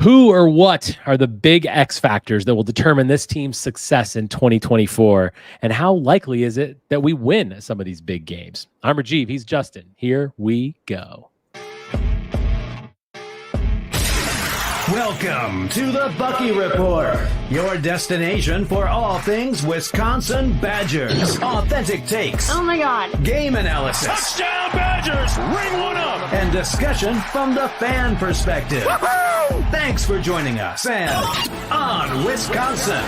Who or what are the big X factors that will determine this team's success in 2024? And how likely is it that we win some of these big games? I'm Rajiv. He's Justin. Here we go. Welcome to the Bucky Report, your destination for all things Wisconsin Badgers. Authentic takes. Oh my God. Game analysis. Touchdown Badgers! Ring one up! And discussion from the fan perspective. Woo-hoo! Thanks for joining us and on Wisconsin.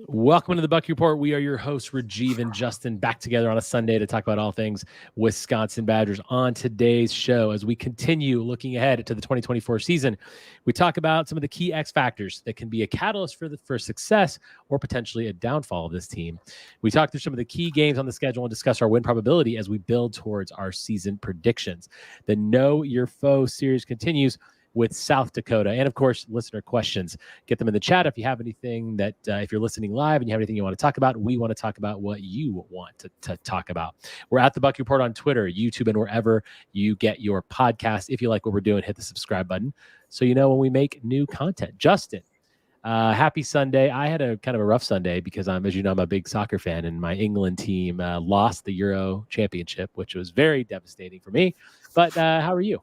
Welcome to the Bucky Report. We are your hosts, Rajiv and Justin, back together on a Sunday to talk about all things Wisconsin Badgers. On today's show, as we continue looking ahead to the 2024 season, we talk about some of the key X factors that can be a catalyst for success or potentially a downfall of this team. We talk through some of the key games on the schedule and discuss our win probability as we build towards our season predictions. The Know Your Foe series continues with South Dakota. And of course, listener questions. Get them in the chat if you have anything that, if you're listening live and you have anything you want to talk about, we want to talk about what you want to talk about. We're at the Bucky Report on Twitter, YouTube, and wherever you get your podcast. If you like what we're doing, hit the subscribe button so you know when we make new content. Justin, happy Sunday. I had a kind of a rough Sunday because as you know, I'm a big soccer fan, and my England team lost the Euro Championship, which was very devastating for me. But how are you?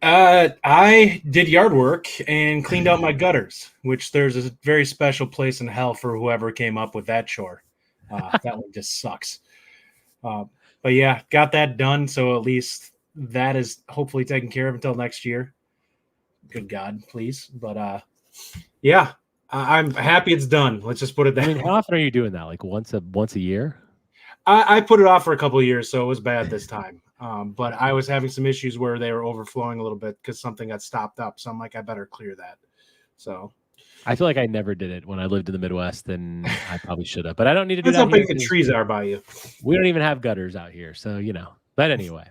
I did yard work and cleaned out my gutters, which there's a very special place in hell for whoever came up with that chore. That one just sucks. But yeah, got that done. So at least that is hopefully taken care of until next year. Good God, please. But yeah, I'm happy it's done. Let's just put it that way. How often are you doing that? Like once a year? I put it off for a couple of years, so it was bad this time. But I was having some issues where they were overflowing a little bit because something got stopped up. So I'm like, I better clear that. So I feel like I never did it when I lived in the Midwest, and I probably should have. But I don't need to do that. That's how big the trees are by you. We don't even have gutters out here, so you know. But anyway,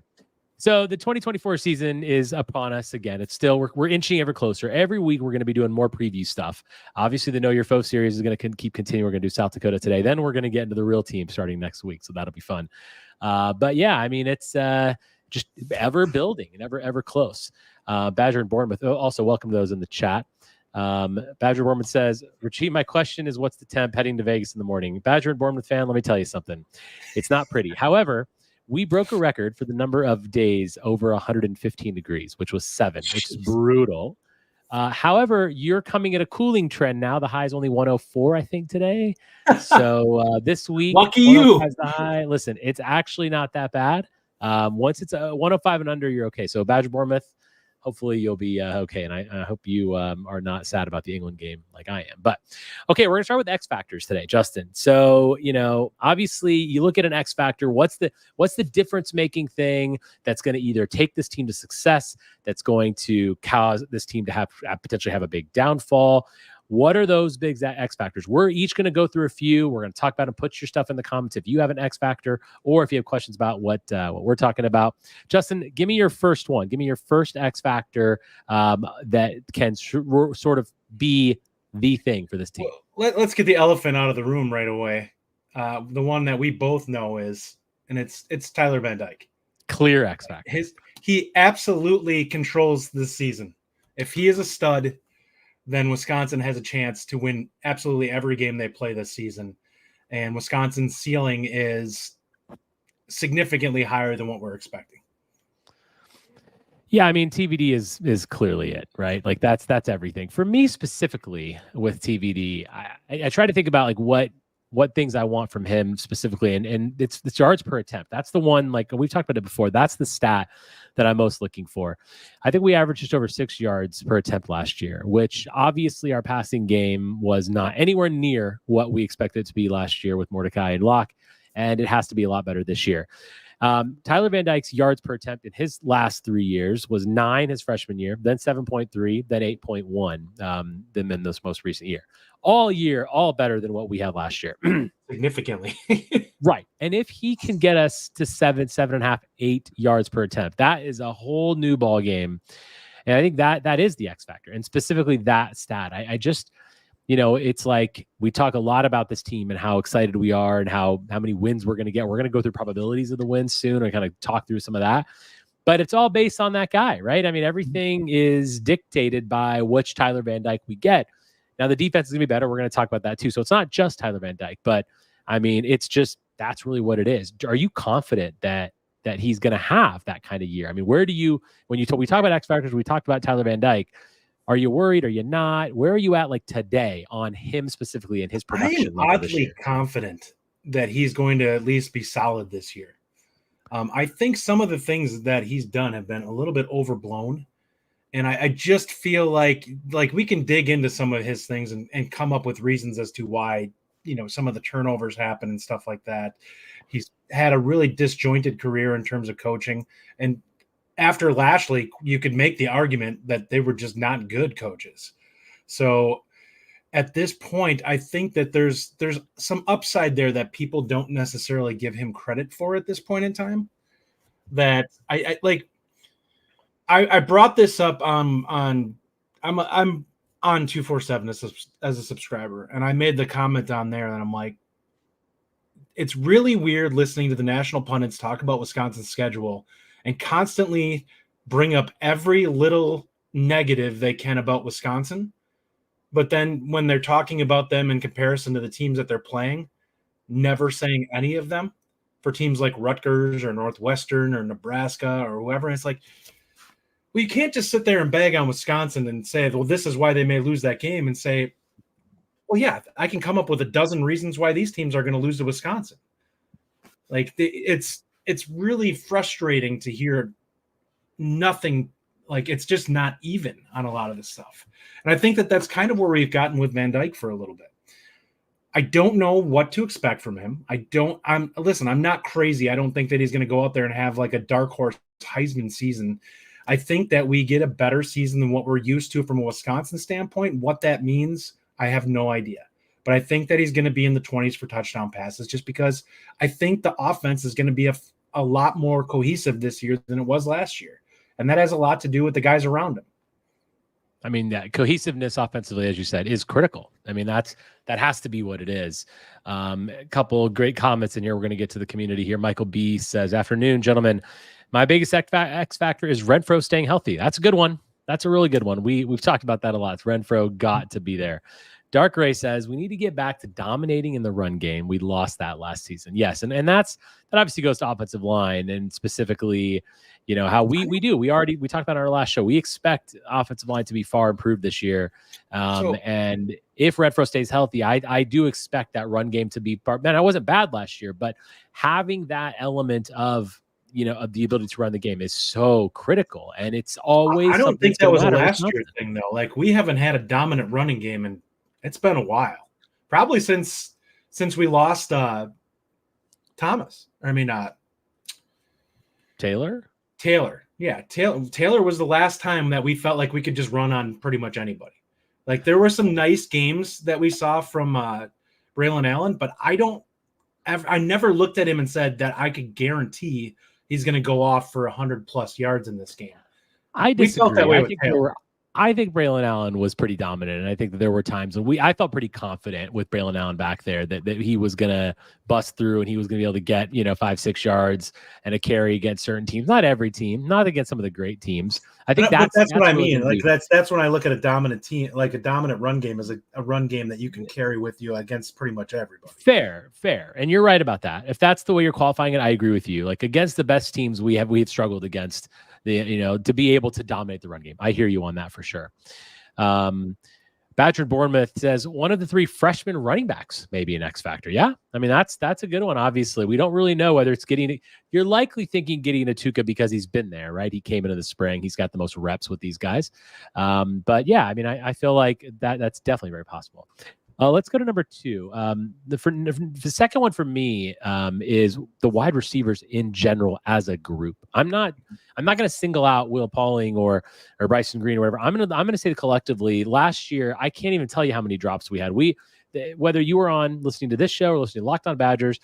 so the 2024 season is upon us again. It's still we're inching ever closer. Every week we're going to be doing more preview stuff. Obviously, the Know Your Foe series is going to keep continuing. We're going to do South Dakota today. Then we're going to get into the real team starting next week, so that'll be fun. But yeah, I mean, it's just ever building and ever close. Badger and Bournemouth. Also, welcome those in the chat. Badger Bournemouth says, Richie, my question is, what's the temp heading to Vegas in the morning? Badger and Bournemouth fan, let me tell you something. It's not pretty. However, we broke a record for the number of days over 115 degrees, which was 7, which is brutal. However, you're coming at a cooling trend now. The high is only 104, I think, today. So this week, lucky you. The high. Listen, it's actually not that bad. Once it's 105 and under, you're okay. So Badger Bournemouth, hopefully you'll be okay. And I hope you are not sad about the England game like I am. But okay, we're gonna start with X factors today, Justin. So obviously you look at an X factor. What's the difference making thing that's going to either take this team to success, that's going to cause this team to potentially have a big downfall? What are those big X factors? We're each going to go through a few. We're going to talk about and put your stuff in the comments if you have an X factor or if you have questions about what we're talking about. Justin, give me your first one. Give me your first X factor that can sort of be the thing for this team. Well, let's get the elephant out of the room right away. The one that we both know is, and it's Tyler Van Dyke. Clear X factor. He absolutely controls this season. If he is a stud, then Wisconsin has a chance to win absolutely every game they play this season. And Wisconsin's ceiling is significantly higher than what we're expecting. Yeah, I mean, TVD is clearly it, right? Like that's everything. For me specifically with TVD, I try to think about like what things I want from him specifically. And it's the yards per attempt. That's the one, like we've talked about it before. That's the stat that I'm most looking for. I think we averaged just over 6 yards per attempt last year, which obviously our passing game was not anywhere near what we expected it to be last year with Mordecai and Locke. And it has to be a lot better this year. Tyler Van Dyke's yards per attempt in his last 3 years was 9 his freshman year, then 7.3, then 8.1, then in this most recent year. All year, all better than what we had last year. Significantly. Right. And if he can get us to 7.5, 8 yards per attempt, that is a whole new ball game. And I think that is the X factor, and specifically that stat. I just, it's like we talk a lot about this team and how excited we are and how many wins we're going to get. We're going to go through probabilities of the wins soon and kind of talk through some of that. But it's all based on that guy, right? I mean, everything is dictated by which Tyler Van Dyke we get. Now, the defense is going to be better. We're going to talk about that too. So it's not just Tyler Van Dyke, but I mean, it's just, that's really what it is. Are you confident that he's going to have that kind of year? I mean, where do you, when we talk about X factors, we talked about Tyler Van Dyke. Are you worried? Are you not? Where are you at like today on him specifically and his production? I am oddly confident that he's going to at least be solid this year. I think some of the things that he's done have been a little bit overblown. And I just feel like we can dig into some of his things and come up with reasons as to why, some of the turnovers happen and stuff like that. He's had a really disjointed career in terms of coaching. And after Lashley, you could make the argument that they were just not good coaches. So at this point, I think that there's some upside there that people don't necessarily give him credit for at this point in time. That I brought this up I'm on 247 as a subscriber, and I made the comment on there that I'm like, it's really weird listening to the national pundits talk about Wisconsin's schedule and constantly bring up every little negative they can about Wisconsin. But then when they're talking about them in comparison to the teams that they're playing, never saying any of them for teams like Rutgers or Northwestern or Nebraska or whoever. It's like, well, you can't just sit there and bag on Wisconsin and say, well, this is why they may lose that game, and say, well, yeah, I can come up with a dozen reasons why these teams are going to lose to Wisconsin. Like, it's really frustrating to hear nothing. Like, it's just not even on a lot of this stuff. And I think that that's kind of where we've gotten with Van Dyke for a little bit. I don't know what to expect from him. I'm not crazy. I don't think that he's going to go out there and have like a dark horse Heisman season. I think that we get a better season than what we're used to from a Wisconsin standpoint. What that means, I have no idea. But I think that he's going to be in the 20s for touchdown passes, just because I think the offense is going to be a lot more cohesive this year than it was last year. And that has a lot to do with the guys around him. I mean, that cohesiveness offensively, as you said, is critical. I mean, that has to be what it is. A couple of great comments in here. We're going to get to the community here. Michael B says, "Afternoon, gentlemen. My biggest X factor is Renfro staying healthy." That's a good one. That's a really good one. We've talked about that a lot. Renfro got to be there. Dark Ray says, "We need to get back to dominating in the run game. We lost that last season." Yes, and that obviously goes to offensive line, and specifically, how we do. We talked about in our last show. We expect offensive line to be far improved this year. And if Renfro stays healthy, I do expect that run game to be part. Man, I wasn't bad last year, but having that element of the ability to run the game is so critical. And it's always, I don't think that was a last year thing though. Like, we haven't had a dominant running game, and it's been a while, probably since we lost Thomas. Taylor. Yeah. Taylor was the last time that we felt like we could just run on pretty much anybody. Like, there were some nice games that we saw from Braylon Allen, but I never looked at him and said that I could guarantee he's going to go off for 100+ yards in this game. I disagree. We felt that way with Taylor. I think Braylon Allen was pretty dominant, and I think that there were times when I felt pretty confident with Braylon Allen back there that he was going to bust through and he was going to be able to get 5-6 yards and a carry against certain teams. Not every team, not against some of the great teams. I think that's what I mean. Like, that's when I look at a dominant team, like a dominant run game, as a run game that you can carry with you against pretty much everybody. Fair, and you're right about that. If that's the way you're qualifying it, I agree with you. Like, against the best teams we have struggled against. To be able to dominate the run game. I hear you on that for sure. Badger Bournemouth says one of the 3 freshman running backs may be an X factor. Yeah. I mean, that's a good one. Obviously, we don't really know whether it's you're likely thinking Gideon Atuka because he's been there, right? He came into the spring. He's got the most reps with these guys. But yeah, I mean, I feel like that's definitely very possible. Let's go to number 2. The second one for me is the wide receivers in general as a group. I'm not going to single out Will Pauling or Bryson Green or whatever. I'm going to say collectively last year, I can't even tell you how many drops we had. Whether you were on listening to this show or listening to Locked On Badgers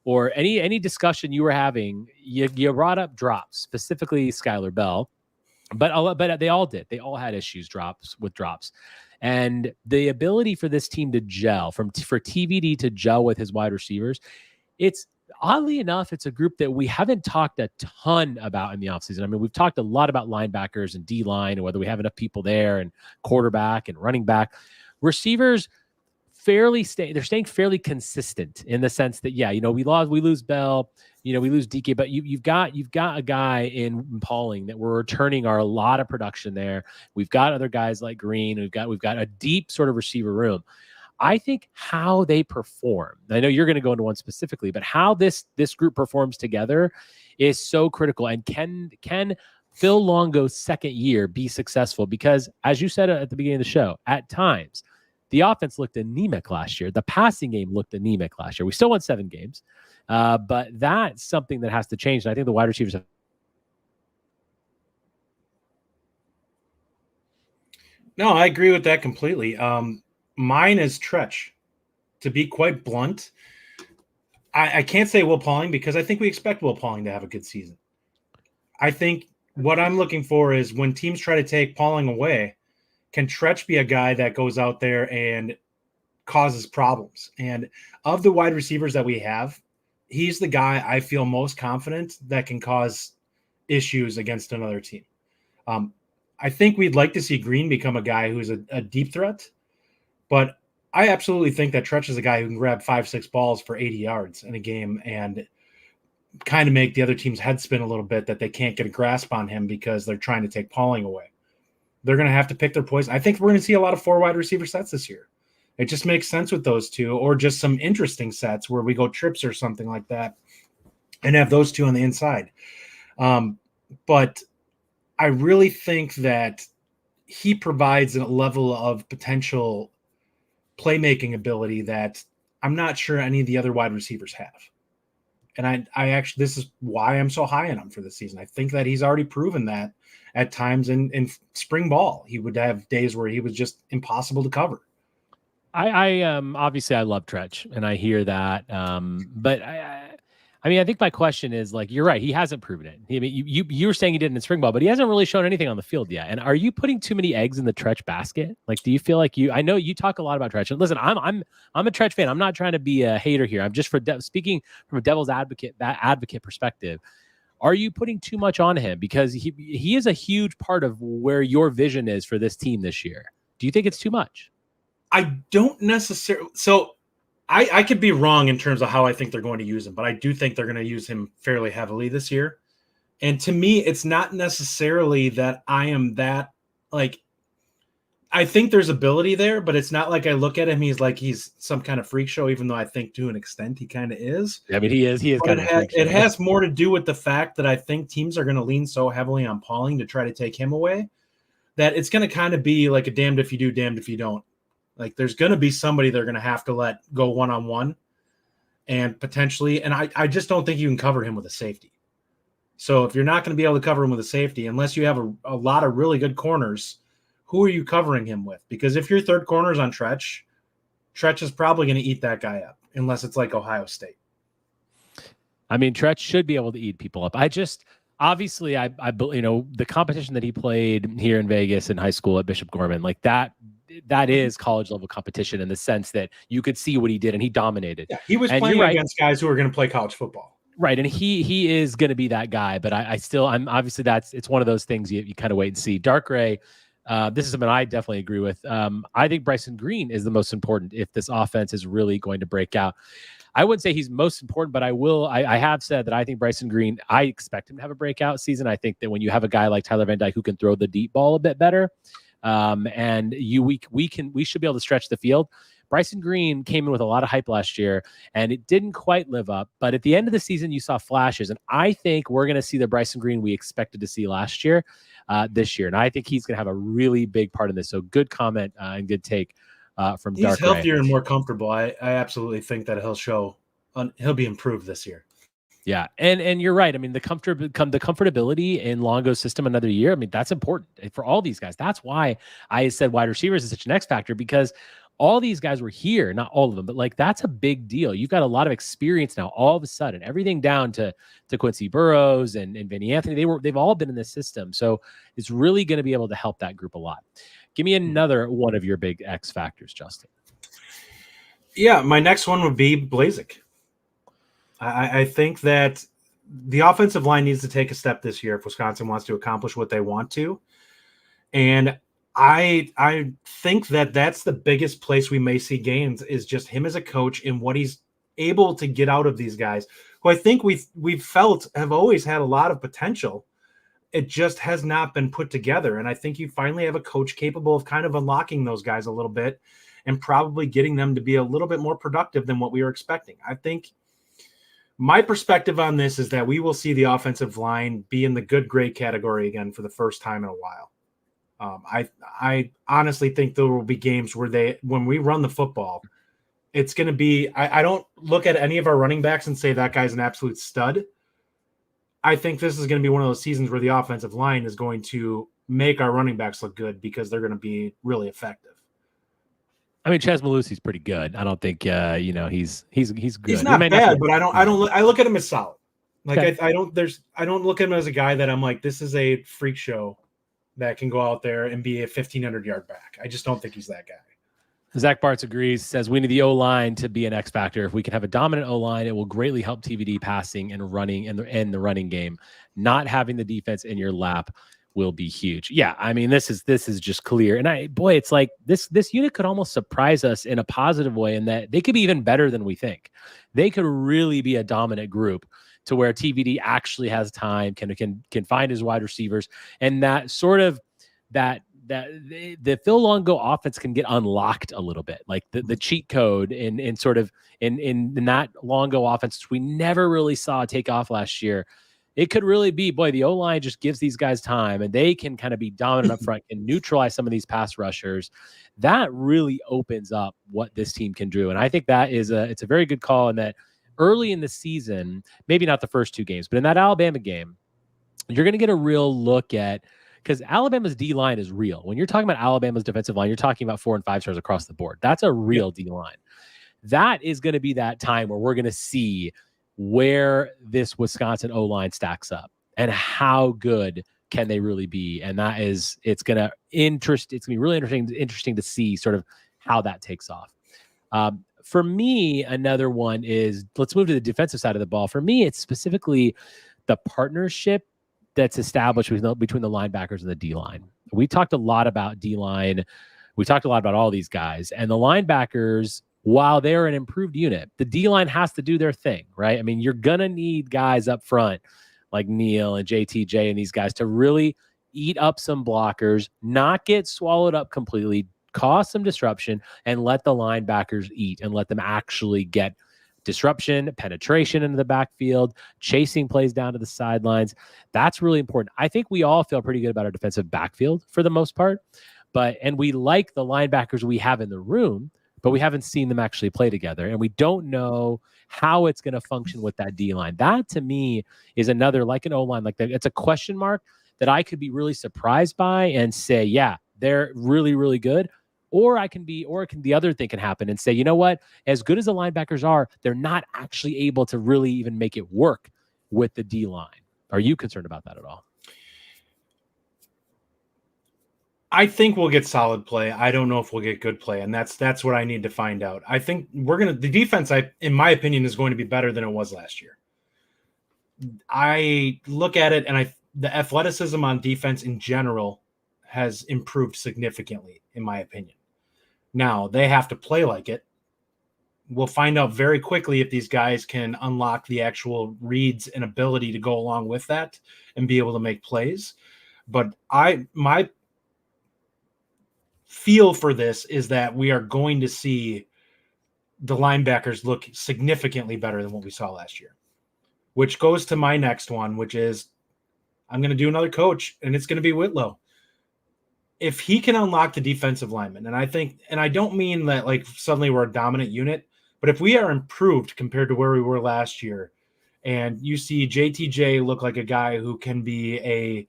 or any discussion you were having, you brought up drops, specifically Skylar Bell, but they all did. They all had issues with drops. And the ability for this team to gel, for TVD to gel with his wide receivers, oddly enough, it's a group that we haven't talked a ton about in the offseason. I mean, we've talked a lot about linebackers and D-line and whether we have enough people there and quarterback and running back. Receivers they're staying fairly consistent in the sense that, yeah, we lose Bell, we lose DK, but you've got a guy in Pauling that we're returning a lot of production there. We've got other guys like Green. We've got a deep sort of receiver room. I think how they perform, I know you're going to go into one specifically, but how this group performs together is so critical. And can Phil Longo's second year be successful? Because as you said at the beginning of the show, at times, the offense looked anemic last year. The passing game looked anemic last year. We still won 7 games, but that's something that has to change. And I think the wide receivers have. No, I agree with that completely. Mine is Tretch. To be quite blunt, I can't say Will Pauling because I think we expect Will Pauling to have a good season. I think what I'm looking for is when teams try to take Pauling away, can Tretch be a guy that goes out there and causes problems? And of the wide receivers that we have, he's the guy I feel most confident that can cause issues against another team. I think we'd like to see Green become a guy who's a deep threat, but I absolutely think that Tretch is a guy who can grab 5-6 balls for 80 yards in a game and kind of make the other team's head spin a little bit that they can't get a grasp on him because they're trying to take Pauling away. They're going to have to pick their poison. I think we're going to see a lot of 4 wide receiver sets this year. It just makes sense with those two, or just some interesting sets where we go trips or something like that and have those two on the inside. But I really think that he provides a level of potential playmaking ability that I'm not sure any of the other wide receivers have. And I actually, this is why I'm so high on him for this season. I think that he's already proven that at times in spring ball, he would have days where he was just impossible to cover. I obviously I love Tretch and I hear that. But I think my question is, like, you're right. He hasn't proven it. I mean, you were saying he did in spring ball, but he hasn't really shown anything on the field yet. And are you putting too many eggs in the Tretch basket? Like, do you feel like I know you talk a lot about Tretch, and listen, I'm a Tretch fan. I'm not trying to be a hater here. I'm just speaking from a devil's advocate perspective. Are you putting too much on him? Because he is a huge part of where your vision is for this team this year. Do you think it's too much? I don't necessarily. So I could be wrong in terms of how I think they're going to use him, but I do think they're going to use him fairly heavily this year. And to me, it's not necessarily that I am that, like, I think there's ability there, but it's not like I look at him, he's some kind of freak show, even though I think to an extent he kind of is. I mean, he is kind of freak show. It has more to do with the fact that I think teams are going to lean so heavily on Pauling to try to take him away that it's going to kind of be like a damned if you do, damned if you don't. Like, there's going to be somebody they're going to have to let go one-on-one and potentially, and I just don't think you can cover him with a safety. So if you're not going to be able to cover him with a safety, unless you have a lot of really good corners, who are you covering him with? Because if your third corner is on Tretch is probably going to eat that guy up, unless it's like Ohio State. I mean, Tretch should be able to eat people up. Obviously, I the competition that he played here in Vegas in high school at Bishop Gorman, like that is college level competition in the sense that you could see what he did and he dominated. Yeah, he was playing against guys who are going to play college football. Right. And he is going to be that guy, but I'm obviously it's one of those things you kind of wait and see. Dark Ray, this is something I definitely agree with. I think Bryson Green is the most important if this offense is really going to break out. I wouldn't say he's most important, but I have said that I think Bryson Green, I expect him to have a breakout season. I think that when you have a guy like Tyler Van Dyke who can throw the deep ball a bit better, and we should be able to stretch the field. Bryson Green came in with a lot of hype last year, and it didn't quite live up. But at the end of the season, you saw flashes, and I think we're going to see the Bryson Green we expected to see last year, this year. And I think he's going to have a really big part in this. So good comment and good take from Dark Ray. He's healthier and more comfortable. I absolutely think that he'll be improved this year. Yeah, and you're right. I mean, the comfortability in Longo's system another year, I mean, that's important for all these guys. That's why I said wide receivers is such an X factor, because all these guys were here, not all of them, but like that's a big deal. You've got a lot of experience now. All of a sudden, everything down to Quincy Burrows and Vinny Anthony, they've all been in this system. So it's really going to be able to help that group a lot. Give me another one of your big X factors, Justin. Yeah, my next one would be Blazek. I think that the offensive line needs to take a step this year if Wisconsin wants to accomplish what they want to. And I think that that's the biggest place we may see gains is just him as a coach and what he's able to get out of these guys, who I think we've felt have always had a lot of potential. It just has not been put together. And I think you finally have a coach capable of kind of unlocking those guys a little bit and probably getting them to be a little bit more productive than what we were expecting. I think my perspective on this is that we will see the offensive line be in the good grade category again for the first time in a while. I honestly think there will be games where when we run the football, it's going to be, I don't look at any of our running backs and say that guy's an absolute stud. I think this is going to be one of those seasons where the offensive line is going to make our running backs look good because they're going to be really effective. I mean, Chaz Malusi's pretty good. I don't think he's good. He's not bad, but I look at him as solid. Like okay. I don't look at him as a guy that I'm like, this is a freak show that can go out there and be a 1,500-yard back. I just don't think he's that guy. Zach Bartz agrees, says we need the O-line to be an X factor. If we can have a dominant O-line, it will greatly help TVD passing and running and the running game. Not having the defense in your lap will be huge. Yeah, I mean, this is just clear. And it's like this unit could almost surprise us in a positive way in that they could be even better than we think. They could really be a dominant group to where TVD actually has time, can find his wide receivers, and that sort of that the Phil Longo offense can get unlocked a little bit, like the cheat code in sort of in that Longo offense we never really saw take off last year. It could really be, the O-line just gives these guys time and they can kind of be dominant up front and neutralize some of these pass rushers. That really opens up what this team can do. And I think that it's a very good call in that early in the season, maybe not the first two games, but in that Alabama game, you're going to get a real look at, because Alabama's D-line is real. When you're talking about Alabama's defensive line, you're talking about 4 and 5 stars across the board. That's a real D-line. That is going to be that time where we're going to see where this Wisconsin O-line stacks up and how good can they really be. And it's going to be really interesting to see sort of how that takes off. For me, another one is, let's move to the defensive side of the ball. For me, it's specifically the partnership that's established between the linebackers and the D-line. We talked a lot about D-line. We talked a lot about all these guys. And the linebackers, while they're an improved unit, the D-line has to do their thing, right? I mean, you're going to need guys up front like Neal and JTJ and these guys to really eat up some blockers, not get swallowed up completely, cause some disruption, and let the linebackers eat and let them actually get disruption, penetration into the backfield, chasing plays down to the sidelines. That's really important. I think we all feel pretty good about our defensive backfield for the most part, and we like the linebackers we have in the room, but we haven't seen them actually play together, and we don't know how it's going to function with that D-line. That, to me, is another, like an O-line, like that. It's a question mark that I could be really surprised by and say, yeah, they're really, really good. Or the other thing can happen and say, you know what, as good as the linebackers are, they're not actually able to really even make it work with the D-line. Are you concerned about that at all? I think we'll get solid play. I don't know if we'll get good play, and that's what I need to find out. I think the defense, in my opinion, is going to be better than it was last year. I look at it, and the athleticism on defense in general has improved significantly, in my opinion. Now, they have to play like it. We'll find out very quickly if these guys can unlock the actual reads and ability to go along with that and be able to make plays. But my feel for this is that we are going to see the linebackers look significantly better than what we saw last year, which goes to my next one, which is I'm going to do another coach, and it's going to be Whitlow. If he can unlock the defensive lineman, and I don't mean that like suddenly we're a dominant unit, but if we are improved compared to where we were last year, and you see JTJ look like a guy who can be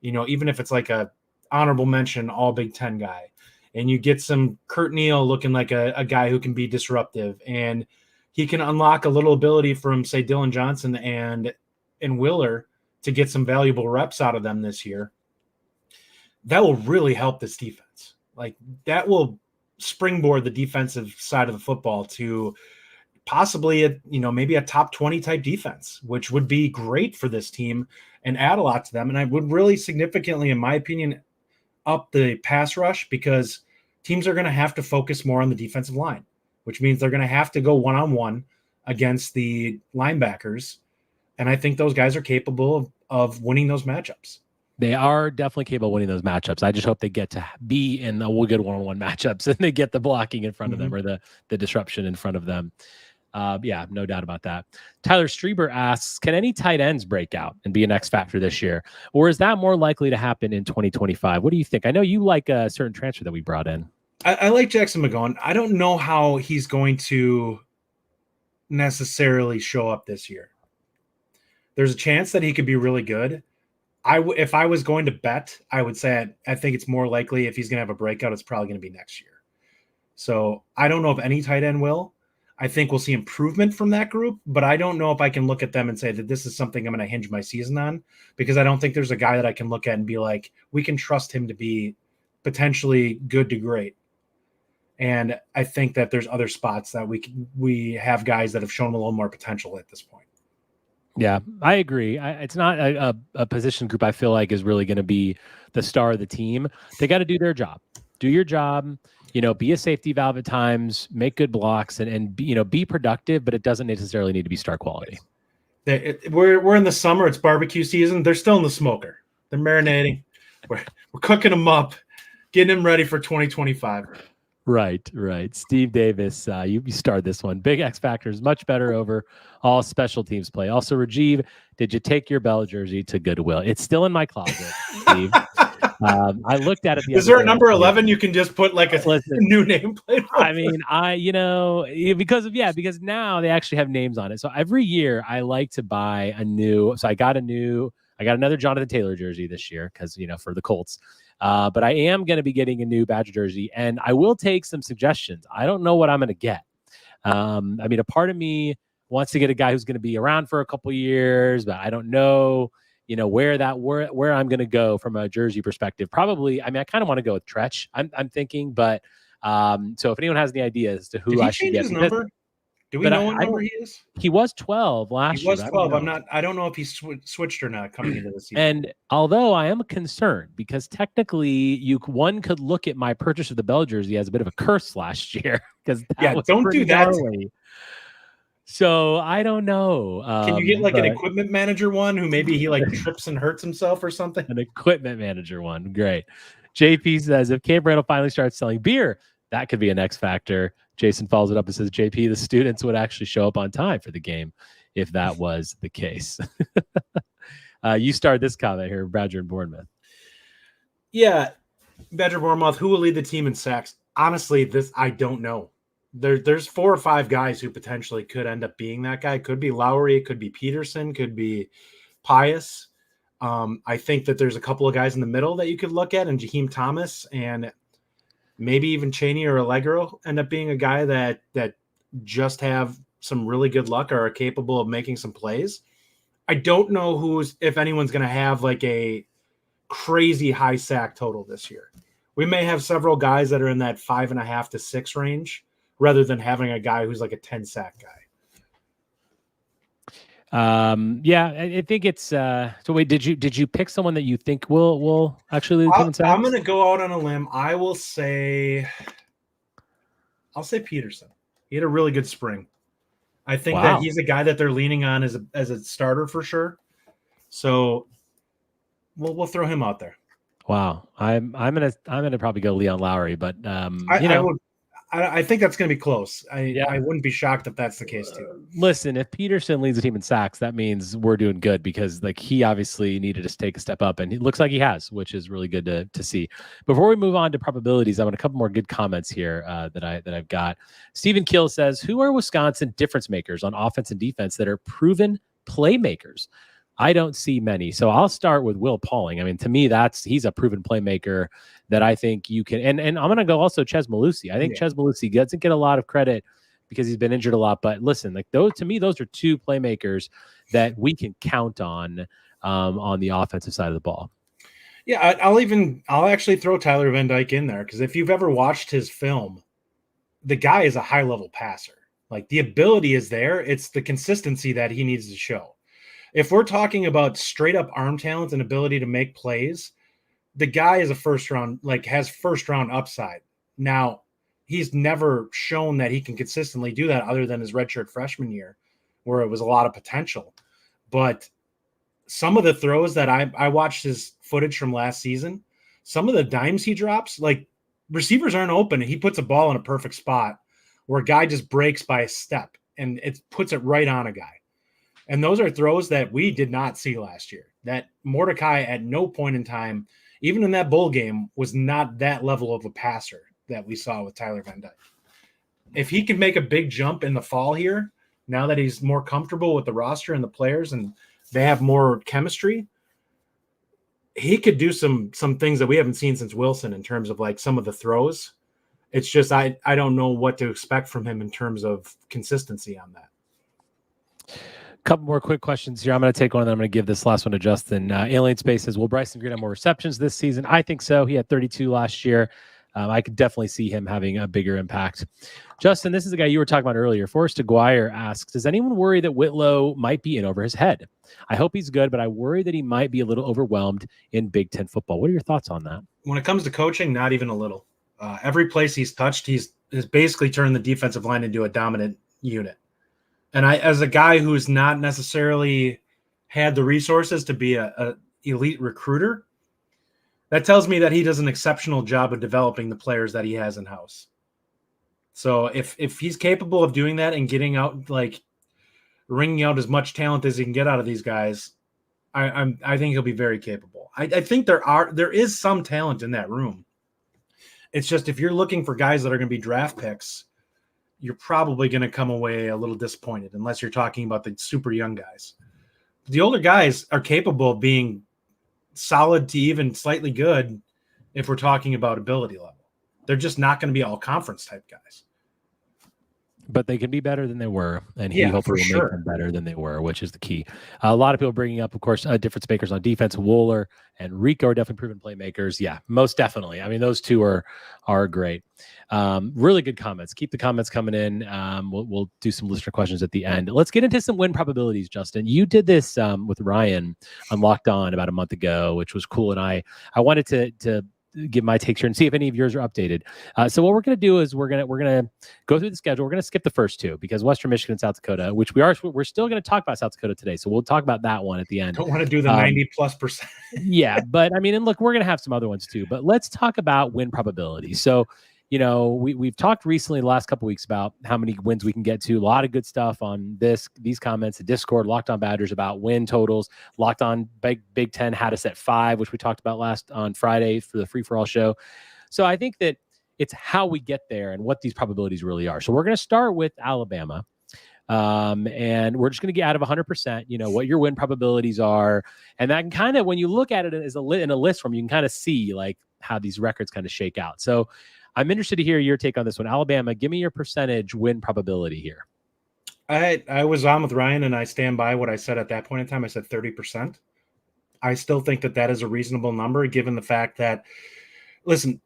even if it's like a honorable mention all Big Ten guy, and you get some Kurt Neal looking like a guy who can be disruptive, and he can unlock a little ability from, say, Dylan Johnson and Willer to get some valuable reps out of them this year, that will really help this defense. Like, that will springboard the defensive side of the football to possibly maybe a top 20 type defense, which would be great for this team and add a lot to them. And I would really significantly, in my opinion, up the pass rush, because teams are going to have to focus more on the defensive line, which means they're going to have to go one-on-one against the linebackers. And I think those guys are capable of winning those matchups. They are definitely capable of winning those matchups. I just hope they get to be in the good one-on-one matchups and they get the blocking in front of them, or the disruption in front of them. Yeah, no doubt about that. Tyler Strieber asks, can any tight ends break out and be an X factor this year? Or is that more likely to happen in 2025? What do you think? I know you like a certain transfer that we brought in. I like Jackson McGowan. I don't know how he's going to necessarily show up this year. There's a chance that he could be really good. If I was going to bet, I would say I think it's more likely if he's going to have a breakout, it's probably going to be next year. So I don't know if any tight end will. I think we'll see improvement from that group, but I don't know if I can look at them and say that this is something I'm going to hinge my season on, because I don't think there's a guy that I can look at and be like, we can trust him to be potentially good to great. And I think that there's other spots that we have guys that have shown a little more potential at this point. Yeah, I agree. It's not a position group I feel like is really going to be the star of the team. They got to do their job. Do your job, be a safety valve at times, make good blocks, and be productive, but it doesn't necessarily need to be star quality. We're in the summer. It's barbecue season. They're still in the smoker. They're marinating. We're cooking them up, getting them ready for 2025. Right. Steve Davis, you start this one. Big X factors, much better over all special teams play. Also, Rajiv, did you take your Bell jersey to Goodwill? It's still in my closet, Steve. I looked at it. Is there a number 11 you can just put like a new nameplate? I mean, because now they actually have names on it. So every year I like to buy a new. So I got another Jonathan Taylor jersey this year because for the Colts. But I am going to be getting a new Badger jersey, and I will take some suggestions. I don't know what I'm going to get. A part of me wants to get a guy who's going to be around for a couple years, but I don't know, where I'm going to go from a jersey perspective. Probably, I kind of want to go with Tretch. I'm thinking, but so if anyone has any ideas as to who I should get, his number? Do we know what number he is? He was 12 last year. He was 12. I don't know if he switched or not coming into the season. And although I am concerned, because technically one could look at my purchase of the Bell jersey as a bit of a curse last year, because don't do that. Gnarly. So I don't know. Can you get an equipment manager one who maybe he trips and hurts himself or something? An equipment manager one. Great. JP says, if Camp Randall finally starts selling beer, that could be an X factor. Jason follows it up and says, JP, the students would actually show up on time for the game if that was the case. You start this comment here, Badger and Bournemouth. Yeah, Badger Bournemouth, who will lead the team in sacks? Honestly, I don't know. There's 4 or 5 guys who potentially could end up being that guy. Could be Lowry, it could be Peterson, could be Pius. I think that there's a couple of guys in the middle that you could look at, and Jaheim Thomas and maybe even Chaney or Allegro end up being a guy that just have some really good luck or are capable of making some plays. I don't know if anyone's going to have a crazy high sack total this year. We may have several guys that are in that 5.5 to 6 range rather than having a guy who's like a 10 sack guy. I think it's so wait, did you pick someone that you think will actually lead the team in sacks? I'm going to go out on a limb. I'll say Peterson. He had a really good spring. I think that he's a guy that they're leaning on as a starter for sure. So we'll throw him out there. Wow. I'm gonna probably go Leon Lowry, but I think that's going to be close. I wouldn't be shocked if that's the case too. Listen, if Peterson leads the team in sacks, that means we're doing good, because he obviously needed to take a step up, and it looks like he has, which is really good to see. Before we move on to probabilities, I want a couple more good comments here that I've got. Stephen Kill says, who are Wisconsin difference makers on offense and defense that are proven playmakers? I don't see many. So I'll start with Will Pauling. To me, he's a proven playmaker that I think you can. And I'm going to go also Ches Malusi. I think Ches Malusi doesn't get a lot of credit because he's been injured a lot. But listen, those are 2 playmakers that we can count on the offensive side of the ball. Yeah, I'll actually throw Tyler Van Dyke in there, because if you've ever watched his film, the guy is a high level passer. Like, the ability is there. It's the consistency that he needs to show. If we're talking about straight up arm talent and ability to make plays, the guy is a first round, like, has first round upside. Now, he's never shown that he can consistently do that other than his redshirt freshman year, where it was a lot of potential. But some of the throws that I watched his footage from last season, some of the dimes he drops, like, receivers aren't open and he puts a ball in a perfect spot where a guy just breaks by a step and it puts it right on a guy. And those are throws that we did not see last year. That Mordecai at no point in time, even in that bowl game, was not that level of a passer that we saw with Tyler Van Dyke. If he can make a big jump in the fall here, now that he's more comfortable with the roster and the players and they have more chemistry, he could do some things that we haven't seen since Wilson in terms of, like, some of the throws. It's just I don't know what to expect from him in terms of consistency on that. Couple more quick questions here. I'm going to take one, and then I'm going to give this last one to Justin. Alien Space says, will Bryson Green have more receptions this season? I think so. He had 32 last year. I could definitely see him having a bigger impact. Justin, this is the guy you were talking about earlier. Forrest Aguirre asks, does anyone worry that Whitlow might be in over his head? I hope he's good, but I worry that he might be a little overwhelmed in Big Ten football. What are your thoughts on that? When it comes to coaching, not even a little. Every place he's touched, he's basically turned the defensive line into a dominant unit. And as a guy who's not necessarily had the resources to be a elite recruiter, that tells me that he does an exceptional job of developing the players that he has in-house. So if he's capable of doing that and getting out, like, wringing out as much talent as he can get out of these guys, I think he'll be very capable. I think there is some talent in that room. It's just, if you're looking for guys that are going to be draft picks, you're probably going to come away a little disappointed unless you're talking about the super young guys. The older guys are capable of being solid to even slightly good if we're talking about ability level. They're just not going to be all conference type guys. But they can be better than they were, and he hopefully will make them better than they were, which is the key. A lot of people bringing up, of course, difference makers on defense. Wooler and Rico are definitely proven playmakers. Yeah, most definitely. I mean, those two are great. Really good comments. Keep the comments coming in. We'll do some listener questions at the end. Let's get into some win probabilities, Justin. You did this with Ryan on Locked On about a month ago, which was cool, and I wanted to give my takes here and see if any of yours are updated. So what we're going to do is we're going to go through the schedule. We're going to skip the first two because Western Michigan and South Dakota, which we're still going to talk about South Dakota today. So we'll talk about that one at the end. Don't want to do the 90+%. Yeah, but I mean, and look, we're going to have some other ones too, but let's talk about win probability. So, you know, we've talked recently the last couple of weeks about how many wins we can get to. A lot of good stuff on these comments, the Discord, Locked On Badgers about win totals. Locked On Big Ten had us at 5, which we talked about last on Friday for the Free for All show. So I think that it's how we get there and what these probabilities really are. So we're going to start with Alabama. And we're just going to get out of 100%, you know, what your win probabilities are. And that can kind of, when you look at it as in a list form, you can kind of see like how these records kind of shake out. So I'm interested to hear your take on this one. Alabama, give me your percentage win probability here. I was on with Ryan, and I stand by what I said at that point in time. I said 30%. I still think that is a reasonable number, given the fact that, listen,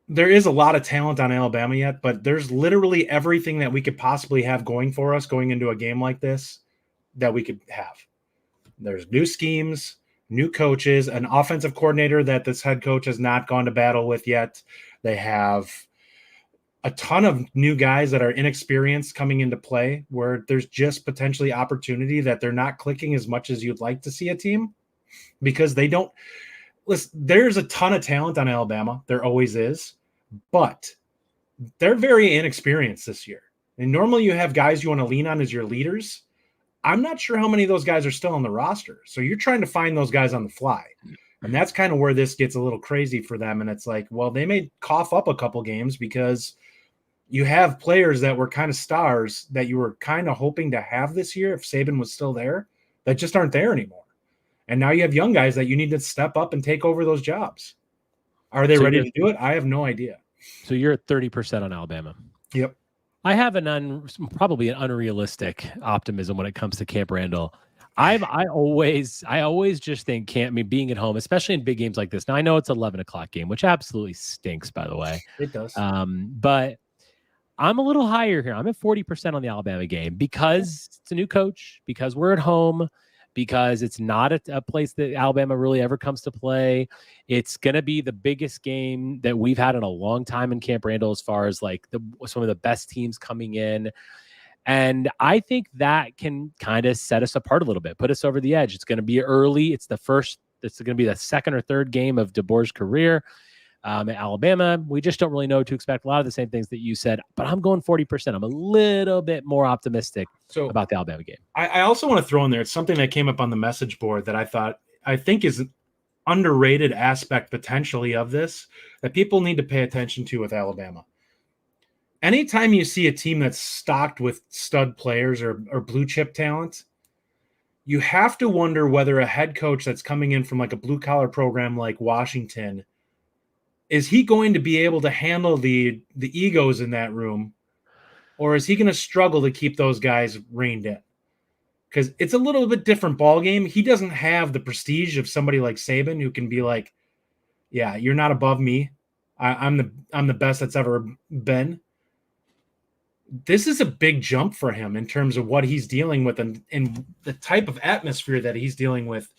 there is a lot of talent on Alabama yet, but there's literally everything that we could possibly have going for us going into a game like this that we could have. There's new schemes, new coaches, an offensive coordinator that this head coach has not gone to battle with yet. They have a ton of new guys that are inexperienced coming into play, where there's just potentially opportunity that they're not clicking as much as you'd like to see a team because they don't – listen, there's a ton of talent on Alabama. There always is. But they're very inexperienced this year. And normally you have guys you want to lean on as your leaders. I'm not sure how many of those guys are still on the roster. So you're trying to find those guys on the fly. And that's kind of where this gets a little crazy for them. And it's like, well, they may cough up a couple games because you have players that were kind of stars that you were kind of hoping to have this year if Saban was still there that just aren't there anymore. And now you have young guys that you need to step up and take over those jobs. Are they ready to do it? I have no idea. So you're at 30% on Alabama. Yep. I have probably an unrealistic optimism when it comes to Camp Randall. I always just think being at home, especially in big games like this. Now I know it's 11 o'clock game, which absolutely stinks, by the way. It does. But I'm a little higher here. I'm at 40% on the Alabama game because it's a new coach, because we're at home, because it's not a place that Alabama really ever comes to play. It's going to be the biggest game that we've had in a long time in Camp Randall as far as like some of the best teams coming in. And I think that can kind of set us apart a little bit, put us over the edge. It's going to be early. It's going to be the second or third game of DeBoer's career. At Alabama, we just don't really know what to expect. A lot of the same things that you said, but I'm going 40%. I'm a little bit more optimistic about the Alabama game. I also want to throw in there, it's something that came up on the message board that I think is an underrated aspect potentially of this that people need to pay attention to with Alabama. Anytime you see a team that's stocked with stud players or blue chip talent, you have to wonder whether a head coach that's coming in from like a blue collar program like Washington, is he going to be able to handle the egos in that room, or is he going to struggle to keep those guys reined in? Because it's a little bit different ball game. He doesn't have the prestige of somebody like Saban who can be like, yeah, you're not above me. I'm the best that's ever been. This is a big jump for him in terms of what he's dealing with and the type of atmosphere that he's dealing with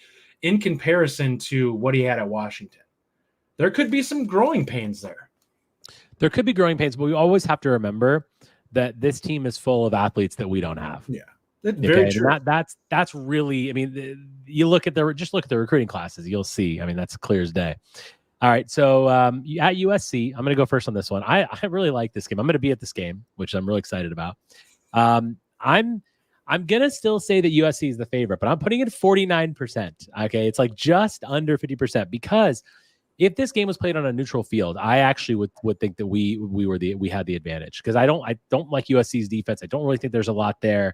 in comparison to what he had at Washington. There could be some growing pains there. There could be growing pains, but we always have to remember that this team is full of athletes that we don't have. Yeah, that's very true. That's really, I mean, you look at the recruiting classes, you'll see. I mean, that's clear as day. All right, so at USC, I'm going to go first on this one. I really like this game. I'm going to be at this game, which I'm really excited about. I'm going to still say that USC is the favorite, but I'm putting it 49%. Okay, it's like just under 50% because if this game was played on a neutral field, I actually would think that we had the advantage because I don't like USC's defense. I don't really think there's a lot there,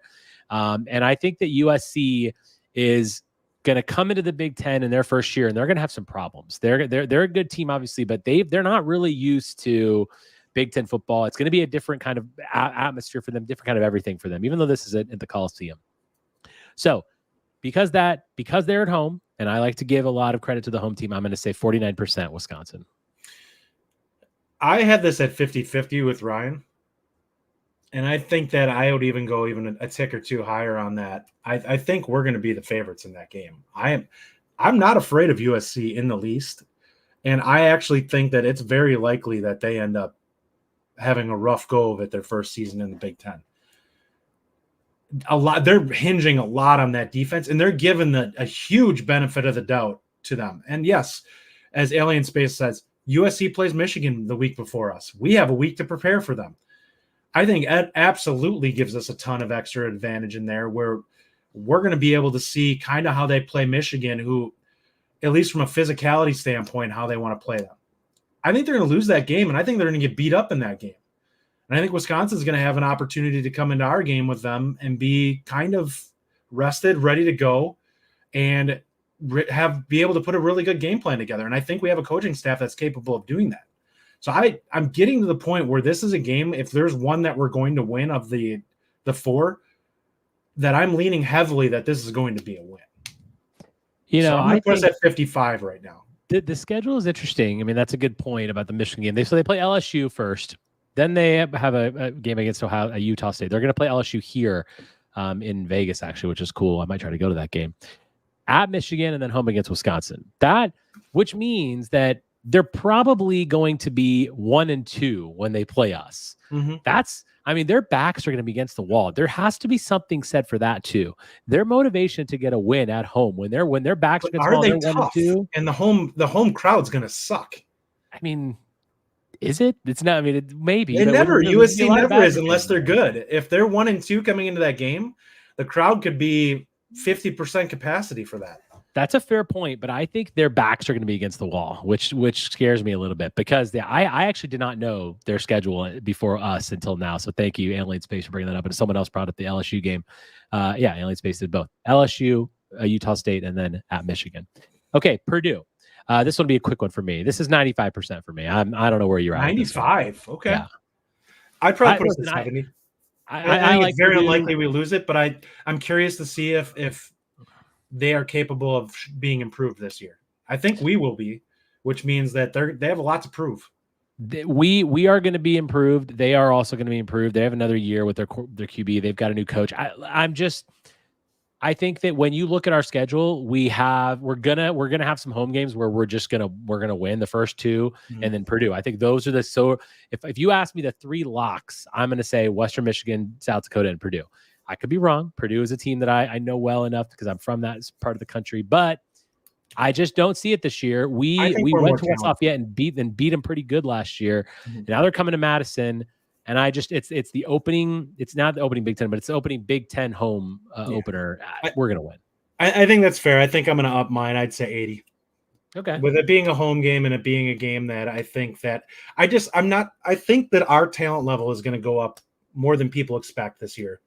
and I think that USC is going to come into the Big Ten in their first year and they're going to have some problems. They're a good team, obviously, but they're not really used to Big Ten football. It's going to be a different kind of atmosphere for them, different kind of everything for them, even though this is at the Coliseum. So because they're at home, and I like to give a lot of credit to the home team, I'm going to say 49% Wisconsin. I had this at 50-50 with Ryan. And I think that I would even go a tick or two higher on that. I think we're going to be the favorites in that game. I'm not afraid of USC in the least. And I actually think that it's very likely that they end up having a rough go of it their first season in the Big Ten. They're hinging a lot on that defense, and they're given a huge benefit of the doubt to them. And yes, as Alien Space says, USC plays Michigan the week before us. We have a week to prepare for them. I think it absolutely gives us a ton of extra advantage in there where we're going to be able to see kind of how they play Michigan, who, at least from a physicality standpoint, how they want to play them. I think they're going to lose that game, and I think they're going to get beat up in that game. And I think Wisconsin's going to have an opportunity to come into our game with them and be kind of rested, ready to go, and be able to put a really good game plan together. And I think we have a coaching staff that's capable of doing that. So I'm getting to the point where this is a game, if there's one that we're going to win of the four, that I'm leaning heavily that this is going to be a win. I'm going to put us at 55 right now. The schedule is interesting. I mean, that's a good point about the Michigan game. They play LSU first. Then they have a game against Utah State. They're going to play LSU here in Vegas, actually, which is cool. I might try to go to that game. At Michigan and then home against Wisconsin. Which means that they're probably going to be 1-2 when they play us. Mm-hmm. Their backs are going to be against the wall. There has to be something said for that too. Their motivation to get a win at home when their backs are against the wall, they're 1-2. And the home crowd's going to suck. Is it? It's not. It maybe. USC never is unless they're good. If they're 1-2 coming into that game, the crowd could be 50% capacity for that. That's a fair point, but I think their backs are going to be against the wall, which scares me a little bit because I actually did not know their schedule before us until now. So thank you, Alien Space, for bringing that up. And someone else brought up the LSU game. Alien Space did both. LSU, Utah State, and then at Michigan. Okay, Purdue. This will be a quick one for me. This is 95% for me. I don't know where you're at. 95. Okay. Yeah. I'd probably put us at 70. I think it's very unlikely we lose it, but I'm curious to see if they are capable of being improved this year. I think we will be, which means that they have a lot to prove. We are going to be improved. They are also going to be improved. They have another year with their QB. They've got a new coach. I think that when you look at our schedule, we're gonna have some home games where we're gonna win the first two, and then Purdue. I think those are if you ask me the three locks, I'm gonna say Western Michigan, South Dakota, and Purdue. I could be wrong. Purdue is a team that I know well enough because I'm from that part of the country, but I just don't see it this year. We went to West Lafayette and beat them pretty good last year. And now they're coming to Madison. And it's the opening. It's not the opening Big Ten, but it's the opening Big Ten home opener. We're gonna win. I think that's fair. I think I'm gonna up mine. I'd say 80. Okay. With it being a home game and it being a game that I think that I think that our talent level is gonna go up more than people expect this year,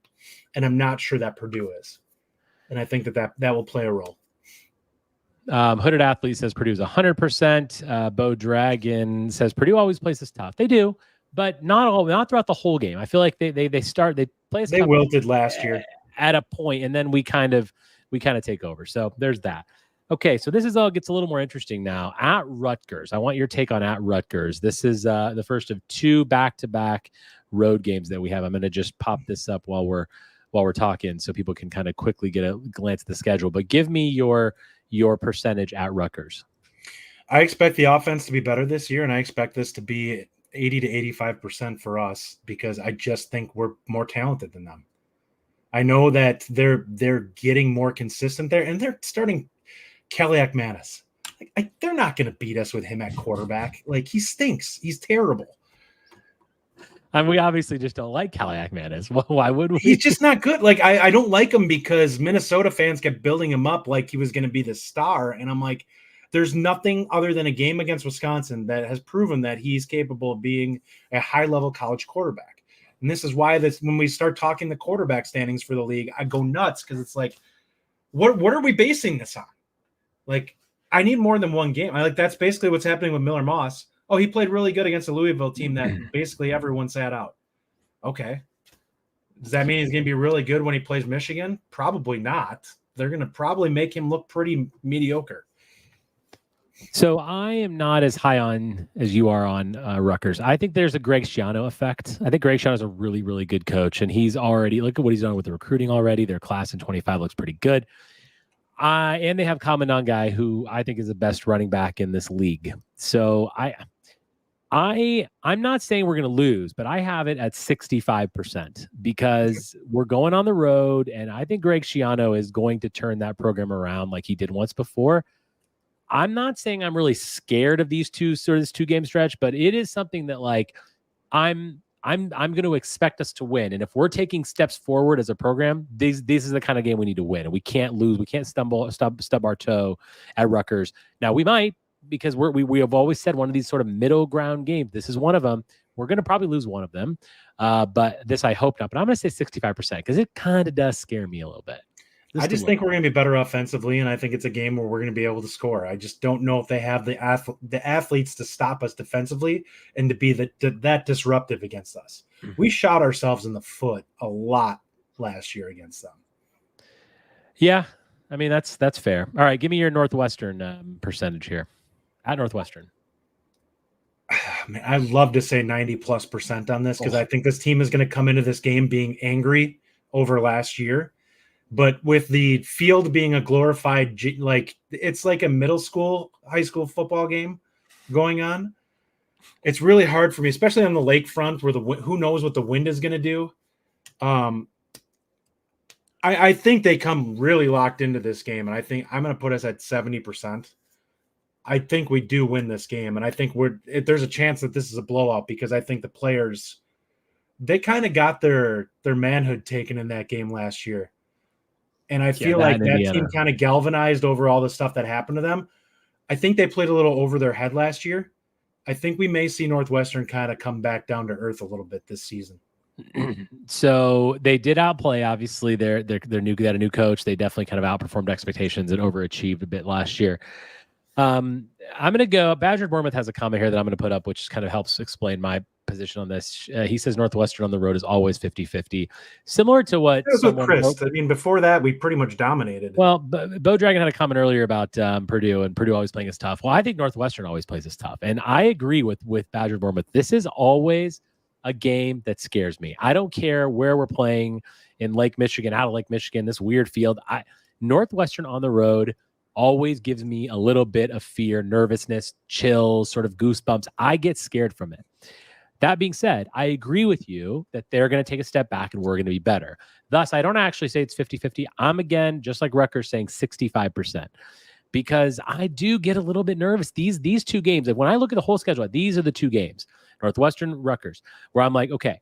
and I'm not sure that Purdue is. And I think that will play a role. Hooded Athlete says Purdue's 100%. Bo Dragon says Purdue always plays this tough. They do. But not throughout the whole game. I feel like they play us. They wilted last year at a point, and then we kind of take over. So there's that. Okay, so this gets a little more interesting now. At Rutgers, I want your take on at Rutgers. This is the first of two back-to-back road games that we have. I'm going to just pop this up while we're talking, so people can kind of quickly get a glance at the schedule. But give me your percentage at Rutgers. I expect the offense to be better this year, and I expect this to be 80 to 85% for us because I just think we're more talented than them. I know that they're getting more consistent there, and they're starting Kaliak Manis. They're not going to beat us with him at quarterback. Like, he stinks. He's terrible. And we obviously just don't like Kaliak Manis. Why would we? He's just not good. Like, I don't like him because Minnesota fans kept building him up like he was going to be the star, and I'm like, there's nothing other than a game against Wisconsin that has proven that he's capable of being a high-level college quarterback. And this is why when we start talking the quarterback standings for the league, I go nuts because it's like, what are we basing this on? Like, I need more than one game. That's basically what's happening with Miller Moss. Oh, he played really good against a Louisville team that basically everyone sat out. Okay. Does that mean he's going to be really good when he plays Michigan? Probably not. They're going to probably make him look pretty mediocre. So I am not as high on as you are on Rutgers. I think there's a Greg Schiano effect. I think Greg Schiano is a really, really good coach, and he's already look at what he's done with the recruiting already. Their class in 25 looks pretty good. And they have Commandant guy who I think is the best running back in this league. So I'm not saying we're going to lose, but I have it at 65% because we're going on the road, and I think Greg Schiano is going to turn that program around like he did once before. I'm not saying I'm really scared of this 2-game stretch, but it is something that like I'm going to expect us to win. And if we're taking steps forward as a program, this is the kind of game we need to win. And we can't lose. We can't stub our toe at Rutgers. Now we might, because we have always said one of these sort of middle ground games. This is one of them. We're going to probably lose one of them. But this I hope not. But I'm going to say 65% because it kind of does scare me a little bit. I just think we're going to be better offensively, and I think it's a game where we're going to be able to score. I just don't know if they have the athletes to stop us defensively and to be that disruptive against us. Mm-hmm. We shot ourselves in the foot a lot last year against them. Yeah, I mean that's fair. All right, give me your Northwestern percentage here at Northwestern. Man, I'd love to say 90+% on this because I think this team is going to come into this game being angry over last year. But with the field being a glorified, like it's like a middle school, high school football game going on, it's really hard for me, especially on the lakefront where who knows what the wind is going to do. I think they come really locked into this game, and I think I'm going to put us at 70%. I think we do win this game, and I think there's a chance that this is a blowout because I think the players, they kind of got their manhood taken in that game last year. And I feel like that team kind of galvanized over all the stuff that happened to them. I think they played a little over their head last year. I think we may see Northwestern kind of come back down to earth a little bit this season. So they did outplay. Obviously, they had a new coach. They definitely kind of outperformed expectations and overachieved a bit last year. I'm going to go. Badger Bournemouth has a comment here that I'm going to put up, which kind of helps explain my position on this. He says Northwestern on the road is always 50-50. Similar to what It was with someone Chris. I mean, before that, we pretty much dominated. Well, Bo Dragon had a comment earlier about Purdue, and Purdue always playing us tough. Well, I think Northwestern always plays us tough, and I agree with Badger Bournemouth. This is always a game that scares me. I don't care where we're playing in Lake Michigan, out of Lake Michigan, this weird field. Northwestern on the road always gives me a little bit of fear, nervousness, chills, sort of goosebumps. I get scared from it. That being said, I agree with you that they're going to take a step back and we're going to be better. Thus, I don't actually say it's 50-50. I'm, again, just like Rutgers, saying 65%, because I do get a little bit nervous. These two games, when I look at the whole schedule, these are the two games, Northwestern, Rutgers, where I'm like, okay,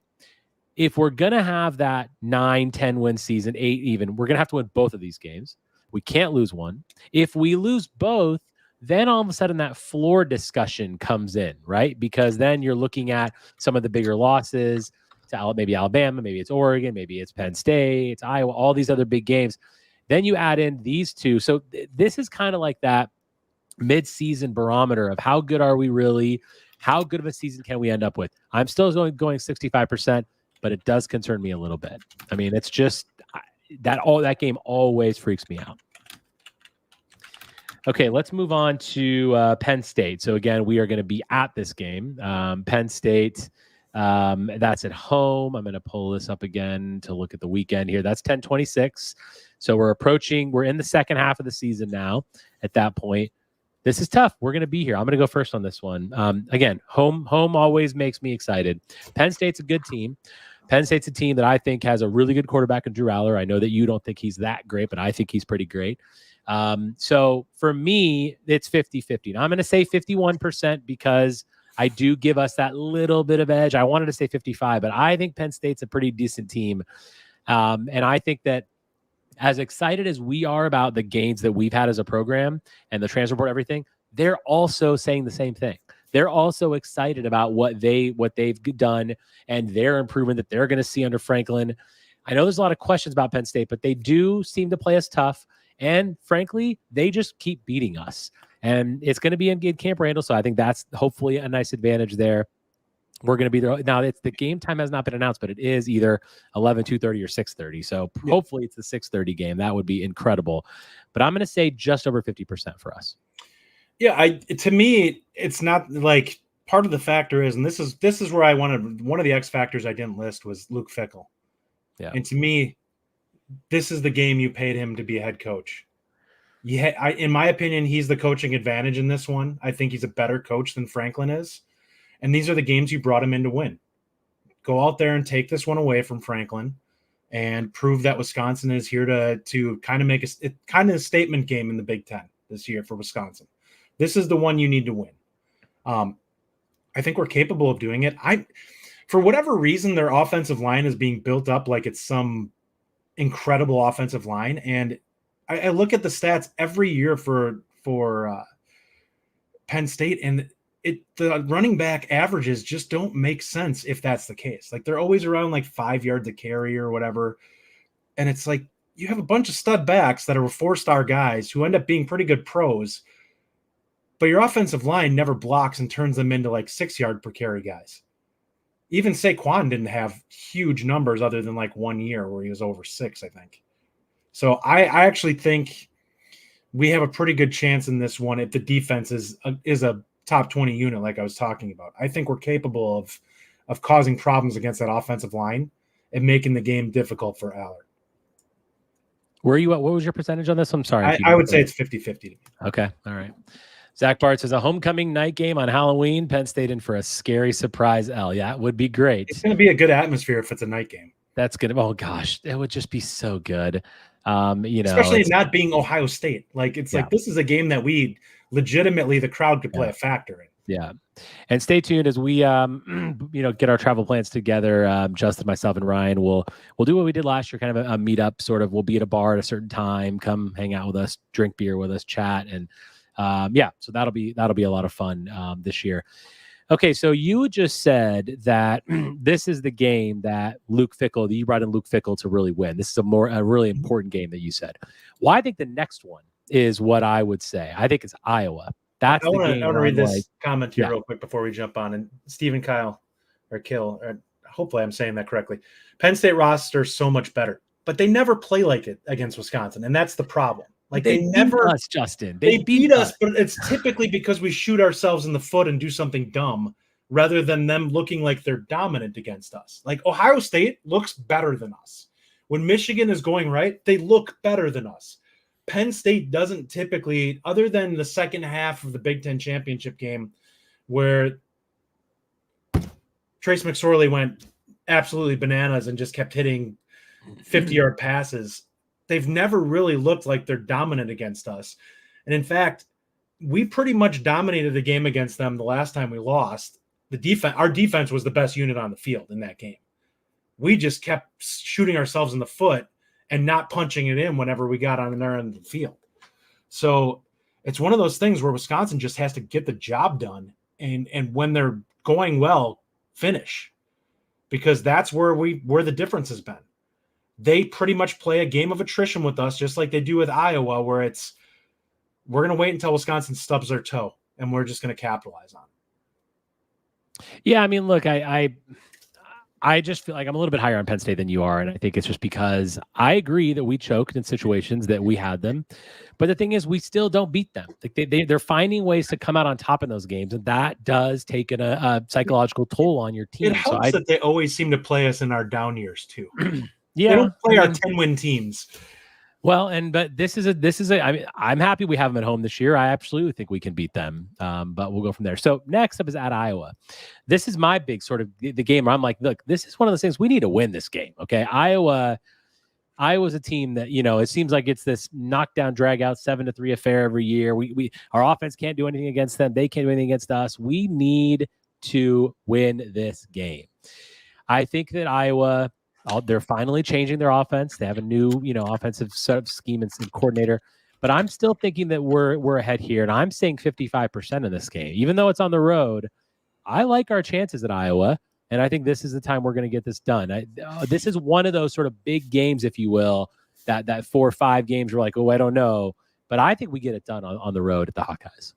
if we're going to have that 9-10 win season, 8 even, we're going to have to win both of these games. We can't lose one. If we lose both, then all of a sudden that floor discussion comes in, right? Because then you're looking at some of the bigger losses to maybe Alabama, maybe it's Oregon, maybe it's Penn State, it's Iowa, all these other big games. Then you add in these two. So this is kind of like that mid-season barometer of how good are we really? How good of a season can we end up with? I'm still going 65%, but it does concern me a little bit. I mean, it's just that game always freaks me out. Okay, let's move on to Penn State. So again, we are going to be at this game. Penn State, that's at home. I'm going to pull this up again to look at the weekend here. That's 10/26. So we're in the second half of the season now. At that point, this is tough. We're going to be here. I'm going to go first on this one. Again, home always makes me excited. Penn State's a good team. Penn State's a team that I think has a really good quarterback in Drew Aller. I know that you don't think he's that great, but I think he's pretty great. So for me, it's 50-50. Now I'm going to say 51% because I do give us that little bit of edge. I wanted to say 55, but I think Penn State's a pretty decent team. And I think that as excited as we are about the gains that we've had as a program and the transfer board, everything, they're also saying the same thing. They're also excited about what they've done and their improvement that they're going to see under Franklin. I know there's a lot of questions about Penn State, but they do seem to play us tough. And frankly, they just keep beating us. And it's going to be in Camp Randall, so I think that's hopefully a nice advantage there. We're going to be there. Now, the game time has not been announced, but it is either 11, 2:30 or 6:30. So hopefully it's the 6:30 game. That would be incredible. But I'm going to say just over 50% for us. Yeah, to me, it's not like part of the factor is, and this is where I wanted, one of the X factors I didn't list was Luke Fickell. Yeah. And to me, this is the game you paid him to be a head coach. Yeah, in my opinion, he's the coaching advantage in this one. I think he's a better coach than Franklin is. And these are the games you brought him in to win. Go out there and take this one away from Franklin and prove that Wisconsin is here to kind of make a statement game in the Big Ten this year for Wisconsin. This is the one you need to win. I think we're capable of doing it. For whatever reason, their offensive line is being built up like it's some incredible offensive line. And I look at the stats every year for Penn State, and the running back averages just don't make sense if that's the case. Like, they're always around like 5 yards a carry or whatever. And it's like you have a bunch of stud backs that are 4-star guys who end up being pretty good pros, but your offensive line never blocks and turns them into like 6 yard per carry guys. Even Saquon didn't have huge numbers other than like 1 year where he was over 6, I think. So I actually think we have a pretty good chance in this one if the defense is a top 20 unit like I was talking about. I think we're capable of causing problems against that offensive line and making the game difficult for Aller. Where are you at? What was your percentage on this? I'm sorry. I would say it's 50-50. Okay. All right. Zach Bart says a homecoming night game on Halloween, Penn State in for a scary surprise L. Yeah, it would be great. It's going to be a good atmosphere if it's a night game. That's good. Oh gosh, it would just be so good. Especially not being Ohio State. Like, it's like, this is a game that we legitimately, the crowd could play a factor in. Yeah. And stay tuned as we, get our travel plans together. Justin, myself, and Ryan will do what we did last year, kind of a meetup sort of. We'll be at a bar at a certain time, come hang out with us, drink beer with us, chat. And so that'll be a lot of fun this year. Okay, so you just said that this is the game that you brought in Luke Fickell to really win. This is a really important game that you said. Well, I think the next one is what I would say. I think it's Iowa. That's I the want game. to where read I'm this like, comment here yeah. real quick before we jump on. And Stephen Kyle or Kill, or hopefully I'm saying that correctly. Penn State roster is so much better, but they never play like it against Wisconsin, and that's the problem. Like they never beat us, Justin. they beat us, but it's typically because we shoot ourselves in the foot and do something dumb rather than them looking like they're dominant against us. Like Ohio State looks better than us. When Michigan is going right, they look better than us. Penn State doesn't typically, other than the second half of the Big Ten championship game where Trace McSorley went absolutely bananas and just kept hitting 50-yard passes. They've never really looked like they're dominant against us. And in fact, we pretty much dominated the game against them the last time we lost. Our defense was the best unit on the field in that game. We just kept shooting ourselves in the foot and not punching it in whenever we got on their end of the field. So it's one of those things where Wisconsin just has to get the job done. And when they're going well, finish. Because that's where the difference has been. They pretty much play a game of attrition with us, just like they do with Iowa, where we're going to wait until Wisconsin stubs their toe, and we're just going to capitalize on it. Yeah, I mean, look, I just feel like I'm a little bit higher on Penn State than you are, and I think it's just because I agree that we choked in situations that we had them, but the thing is, we still don't beat them. Like they're finding ways to come out on top in those games, and that does take a psychological toll on your team. It helps that they always seem to play us in our down years too. Yeah, they don't play our 10-win teams. Well, but this is a. I mean, I'm happy we have them at home this year. I absolutely think we can beat them. But we'll go from there. So next up is at Iowa. This is my big sort of the game where I'm like, look, this is one of those things we need to win this game. Okay, Iowa's a team that, it seems like it's this knockdown, drag out 7-3 affair every year. Our offense can't do anything against them. They can't do anything against us. We need to win this game. I think that Iowa. They're finally changing their offense. They have a new, offensive setup scheme and coordinator. But I'm still thinking that we're ahead here, and I'm saying 55% in this game, even though it's on the road. I like our chances at Iowa, and I think this is the time we're going to get this done. This is one of those sort of big games, if you will, that 4 or 5 games. We're like, oh, I don't know, but I think we get it done on the road at the Hawkeyes.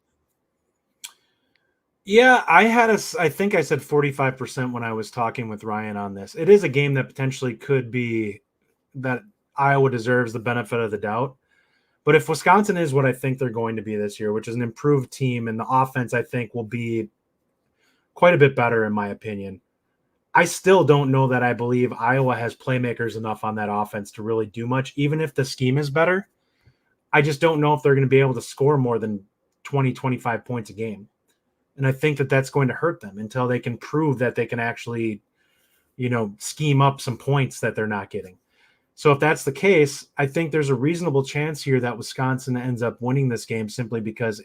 Yeah, I think I said 45% when I was talking with Ryan on this. It is a game that potentially could be that Iowa deserves the benefit of the doubt. But if Wisconsin is what I think they're going to be this year, which is an improved team, and the offense I think will be quite a bit better in my opinion, I still don't know that I believe Iowa has playmakers enough on that offense to really do much, even if the scheme is better. I just don't know if they're going to be able to score more than 20, 25 points a game. And I think that that's going to hurt them until they can prove that they can actually, scheme up some points that they're not getting. So if that's the case, I think there's a reasonable chance here that Wisconsin ends up winning this game simply because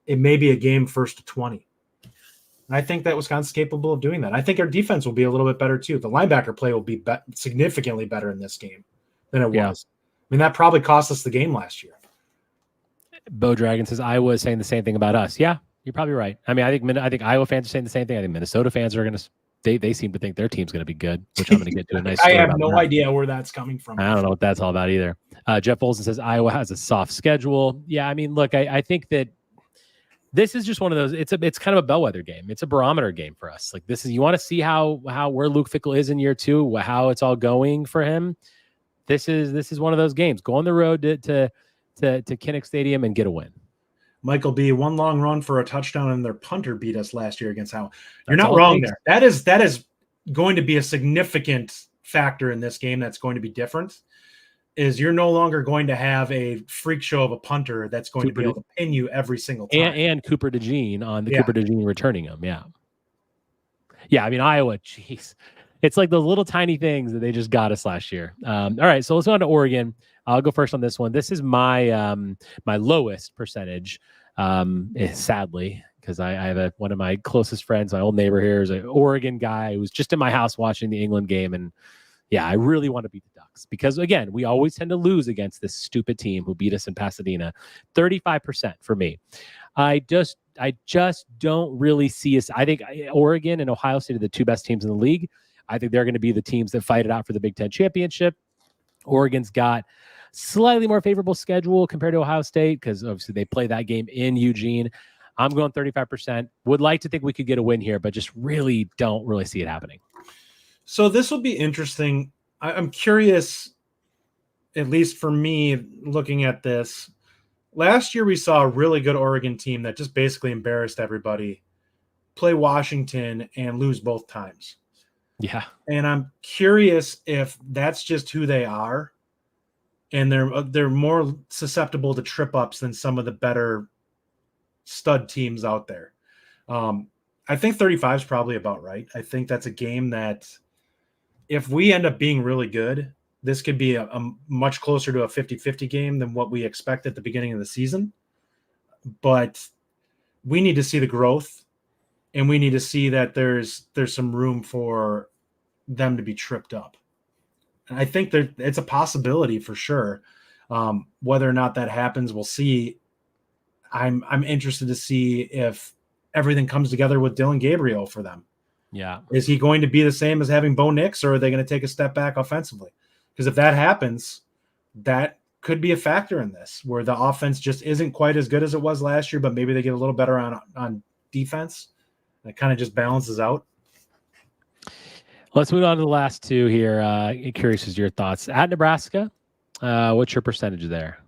it may be a game 1st to 20. And I think that Wisconsin's capable of doing that. I think our defense will be a little bit better too. The linebacker play will be significantly better in this game than it was. I mean, that probably cost us the game last year. Bo Dragon says Iowa is saying the same thing about us. Yeah. You're probably right. I mean, I think Iowa fans are saying the same thing. I think Minnesota fans are going to. They seem to think their team's going to be good, which I'm going to get to a nice. I have no idea where that's coming from. I don't know what that's all about either. Jeff Olsen says Iowa has a soft schedule. Yeah, I mean, look, I think that this is just one of those. It's kind of a bellwether game. It's a barometer game for us. Like you want to see how where Luke Fickell is in year 2, how it's all going for him. This is one of those games. Go on the road to Kinnick Stadium and get a win. Michael B, one long run for a touchdown, and their punter beat us last year against Iowa. You're not wrong there. That is going to be a significant factor in this game. That's going to be different. Is you're no longer going to have a freak show of a punter that's going to be able to pin you every single time. And Cooper DeJean on the Cooper DeJean returning him. Yeah. Yeah. I mean, Iowa, geez. It's like those little tiny things that they just got us last year. All right. So let's go on to Oregon. I'll go first on this one. This is my my lowest percentage, sadly, because I have one of my closest friends, my old neighbor here, is an Oregon guy who was just in my house watching the England game. And yeah, I really want to beat the Ducks because, again, we always tend to lose against this stupid team who beat us in Pasadena. 35% for me. I just don't really see us. I think Oregon and Ohio State are the 2 best teams in the league. I think they're going to be the teams that fight it out for the Big Ten championship. Oregon's got slightly more favorable schedule compared to Ohio State because obviously they play that game in Eugene. I'm going 35%. Would like to think we could get a win here, but just really don't really see it happening. So this will be interesting. I'm curious, at least for me, looking at this. Last year, we saw a really good Oregon team that just basically embarrassed everybody, play Washington and lose both times. Yeah. And I'm curious if that's just who they are, and they're more susceptible to trip ups than some of the better stud teams out there. I think 35 is probably about right. I think that's a game that if we end up being really good, this could be a much closer to a 50-50 game than what we expect at the beginning of the season. But we need to see the growth, and we need to see that there's some room for them to be tripped up. And I think it's a possibility for sure. Whether or not that happens, we'll see. I'm interested to see if everything comes together with Dylan Gabriel for them. Yeah. Is he going to be the same as having Bo Nix, or are they going to take a step back offensively? Because if that happens, that could be a factor in this, where the offense just isn't quite as good as it was last year, but maybe they get a little better on defense. And it kind of just balances out. Let's move on to the last two here. Curious as your thoughts. At Nebraska, what's your percentage there?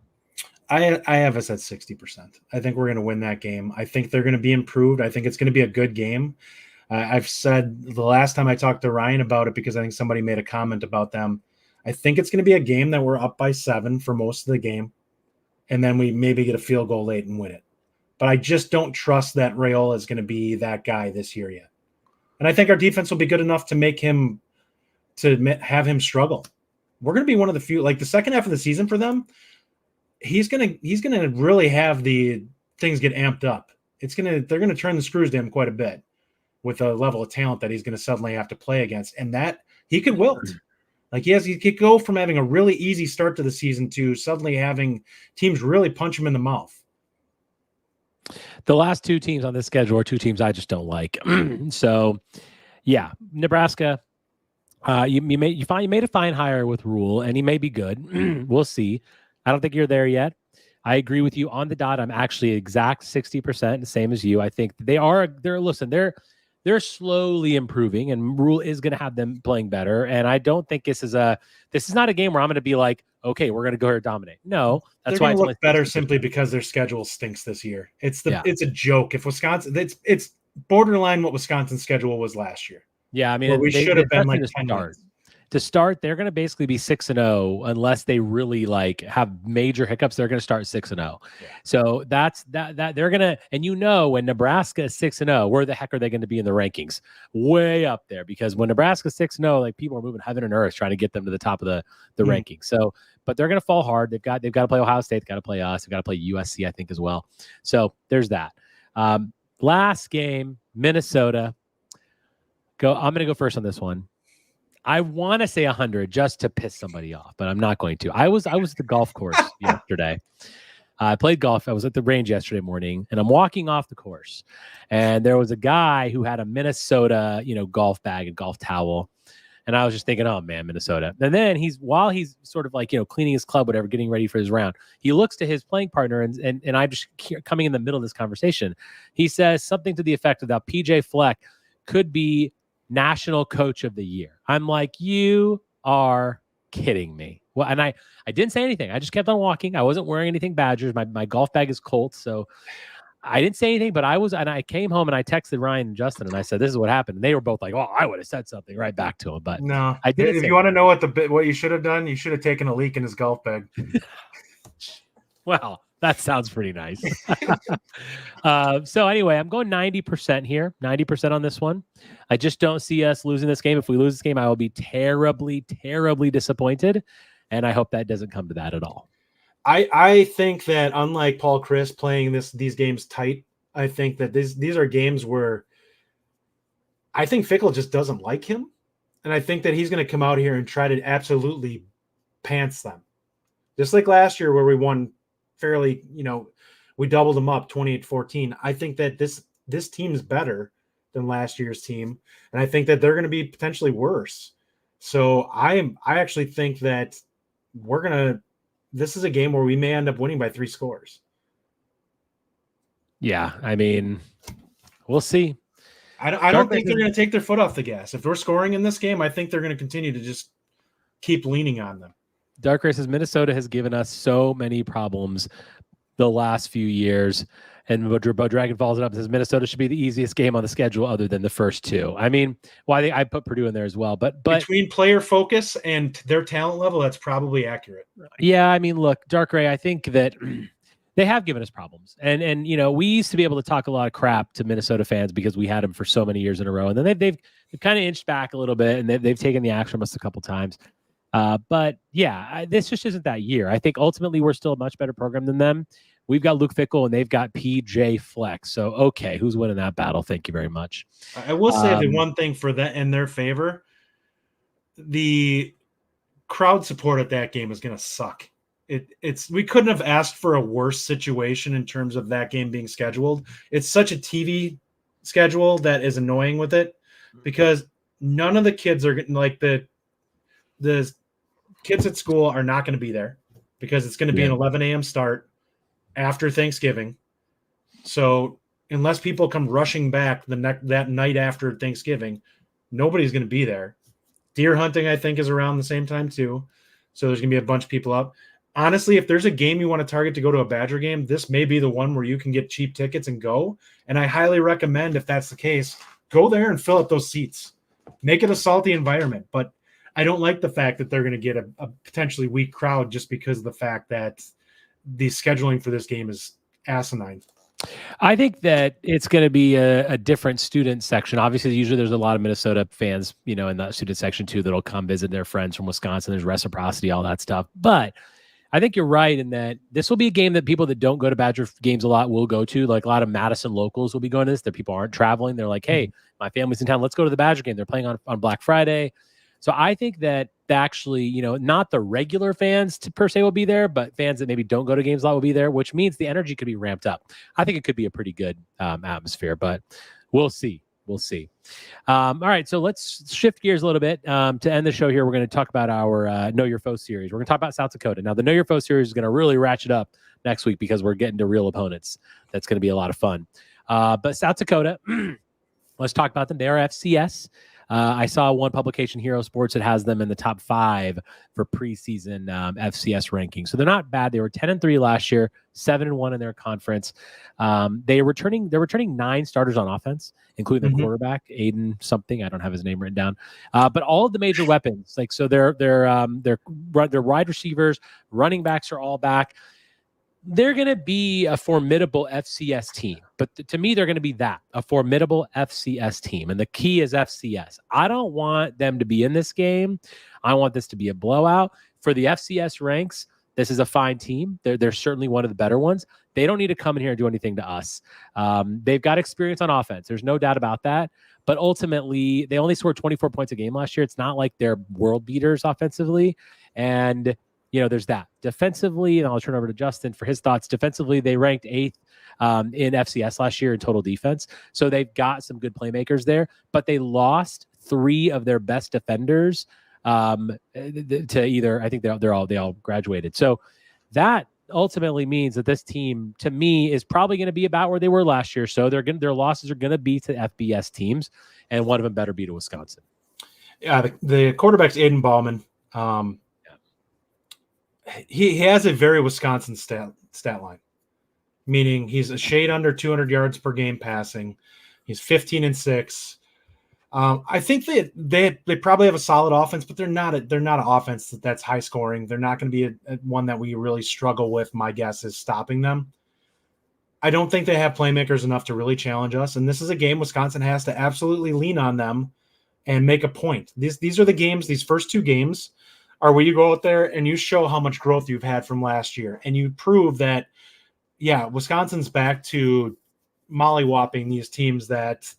I have us at 60%. I think we're going to win that game. I think they're going to be improved. I think it's going to be a good game. I've said the last time I talked to Ryan about it, because I think somebody made a comment about them. I think it's going to be a game that we're up by 7 for most of the game, and then we maybe get a field goal late and win it. But I just don't trust that Raiola is going to be that guy this year yet. And I think our defense will be good enough to have him struggle. We're going to be one of the few, like the second half of the season for them, he's going to really have the things get amped up. They're going to turn the screws to him quite a bit with a level of talent that he's going to suddenly have to play against. And that he could wilt. Like he could go from having a really easy start to the season to suddenly having teams really punch him in the mouth. The last two teams on this schedule are two teams I just don't like. So, yeah, Nebraska. You made a fine hire with Rule, and he may be good. We'll see. I don't think you're there yet. I agree with you on the dot. I'm actually exact 60%, the same as you. I think they're slowly improving, and Rule is going to have them playing better. And I don't think this is not a game where I'm going to be like, okay, we're going to go here and dominate. No, that's why it's look better simply because their schedule stinks this year. It's a joke. If Wisconsin, it's borderline what Wisconsin's schedule was last year. Yeah, I mean, we should have been like 10 yards. To start, they're going to basically be 6-0 unless they really have major hiccups. They're going to start 6-0. Yeah. So that's that they're going to, and when Nebraska is 6-0, where the heck are they going to be in the rankings? Way up there, because when Nebraska's 6-0, people are moving heaven and earth trying to get them to the top of the rankings. So, but they're going to fall hard. They've got to play Ohio State. They've got to play us. They've got to play USC, I think, as well. So there's that. Last game, Minnesota. I'm going to go first on this one. I want to say 100 just to piss somebody off, but I'm not going to. I was at the golf course yesterday. I played golf. I was at the range yesterday morning, and I'm walking off the course, and there was a guy who had a Minnesota, golf bag and golf towel, and I was just thinking, oh man, Minnesota. And then while he's sort of cleaning his club, whatever, getting ready for his round, he looks to his playing partner, and I just coming in the middle of this conversation, he says something to the effect of that PJ Fleck could be National Coach of the Year. I'm like, you are kidding me. Well, and I didn't say anything. I just kept on walking. I wasn't wearing anything Badgers. My golf bag is Colts, so I didn't say anything. But I came home and I texted Ryan and Justin, and I said, this is what happened. And they were both like, oh, I would have said something right back to him. But no, I didn't. If you want to know what you should have done, you should have taken a leak in his golf bag. Well, that sounds pretty nice. So anyway, I'm going 90% here, 90% on this one. I just don't see us losing this game. If we lose this game, I will be terribly, terribly disappointed. And I hope that doesn't come to that at all. I think that unlike Paul Chris playing these games tight, I think that these are games where I think Fickell just doesn't like him. And I think that he's going to come out here and try to absolutely pants them. Just like last year where we won fairly, we doubled them up 28-14. I think that this team is better than last year's team, and I think that they're going to be potentially worse. So I actually think that this is a game where we may end up winning by 3 scores. Yeah, I mean, we'll see. I don't think they're going to take their foot off the gas. If we're scoring in this game, I think they're going to continue to just keep leaning on them. Dark Race says Minnesota has given us so many problems the last few years. And Dragon follows it up and says Minnesota should be the easiest game on the schedule other than the first two. I mean, I put Purdue in there as well. But between player focus and their talent level, that's probably accurate. Yeah, I mean, look, Dark Ray, I think that they have given us problems. And we used to be able to talk a lot of crap to Minnesota fans because we had them for so many years in a row. And then they've kind of inched back a little bit, and they've taken the axe from us a couple times. But yeah, this just isn't that year. I think ultimately we're still a much better program than them. We've got Luke Fickell and they've got PJ Flex. So, okay, who's winning that battle? Thank you very much. I will say the one thing for that in their favor, the crowd support at that game is going to suck. We couldn't have asked for a worse situation in terms of that game being scheduled. It's such a TV schedule that is annoying with it because none of the kids are getting like the kids at school are not going to be there because it's going to be an 11 a.m. start after Thanksgiving. So unless people come rushing back that night after Thanksgiving, nobody's going to be there. Deer hunting, I think, is around the same time too. So there's going to be a bunch of people up. Honestly, if there's a game you want to target to go to a Badger game, this may be the one where you can get cheap tickets and go. And I highly recommend, if that's the case, go there and fill up those seats. Make it a salty environment. But I don't like the fact that they're going to get a potentially weak crowd just because of the fact that the scheduling for this game is asinine. I think that it's going to be a different student section. Obviously, usually there's a lot of Minnesota fans, in that student section too, that'll come visit their friends from Wisconsin. There's reciprocity, all that stuff. But I think you're right in that this will be a game that people that don't go to Badger games a lot will go to. Like a lot of Madison locals will be going to this. That people aren't traveling. They're like, hey, my family's in town. Let's go to the Badger game. They're playing on Black Friday. So I think that actually, not the regular fans per se will be there, but fans that maybe don't go to games a lot will be there, which means the energy could be ramped up. I think it could be a pretty good atmosphere, but we'll see. We'll see. All right, so let's shift gears a little bit. To end the show here, we're going to talk about our Know Your Foe series. We're going to talk about South Dakota. Now, the Know Your Foe series is going to really ratchet up next week because we're getting to real opponents. That's going to be a lot of fun. But South Dakota, let's talk about them. They are FCS. I saw one publication, Hero Sports, that has them in the top 5 for preseason FCS rankings. So they're not bad. They were 10-3 last year, 7-1 in their conference. They're returning 9 starters on offense, including their quarterback, Aiden something. I don't have his name written down. But all of the major weapons, their wide receivers, running backs are all back. They're going to be a formidable FCS team. But to me, they're going to be a formidable FCS team. And the key is FCS. I don't want them to be in this game. I want this to be a blowout. For the FCS ranks, this is a fine team. They're certainly one of the better ones. They don't need to come in here and do anything to us. They've got experience on offense. There's no doubt about that. But ultimately, they only scored 24 points a game last year. It's not like they're world beaters offensively. And there's that. Defensively, and I'll turn over to Justin for his thoughts. Defensively, they ranked 8th in FCS last year in total defense. So they've got some good playmakers there, but they lost 3 of their best defenders to either, I think they all graduated. So that ultimately means that this team, to me, is probably going to be about where they were last year. So their losses are going to be to FBS teams, and one of them better be to Wisconsin. Yeah, the quarterback's Aiden Bauman. He has a very Wisconsin stat line, meaning he's a shade under 200 yards per game passing. He's 15-6. I think they probably have a solid offense, but they're not an offense that's high scoring. They're not going to be a one that we really struggle with. My guess is stopping them. I don't think they have playmakers enough to really challenge us. And this is a game Wisconsin has to absolutely lean on them and make a point. These are the games. These first 2 games are where you go out there and you show how much growth you've had from last year. And you prove that, Wisconsin's back to mollywhopping these teams that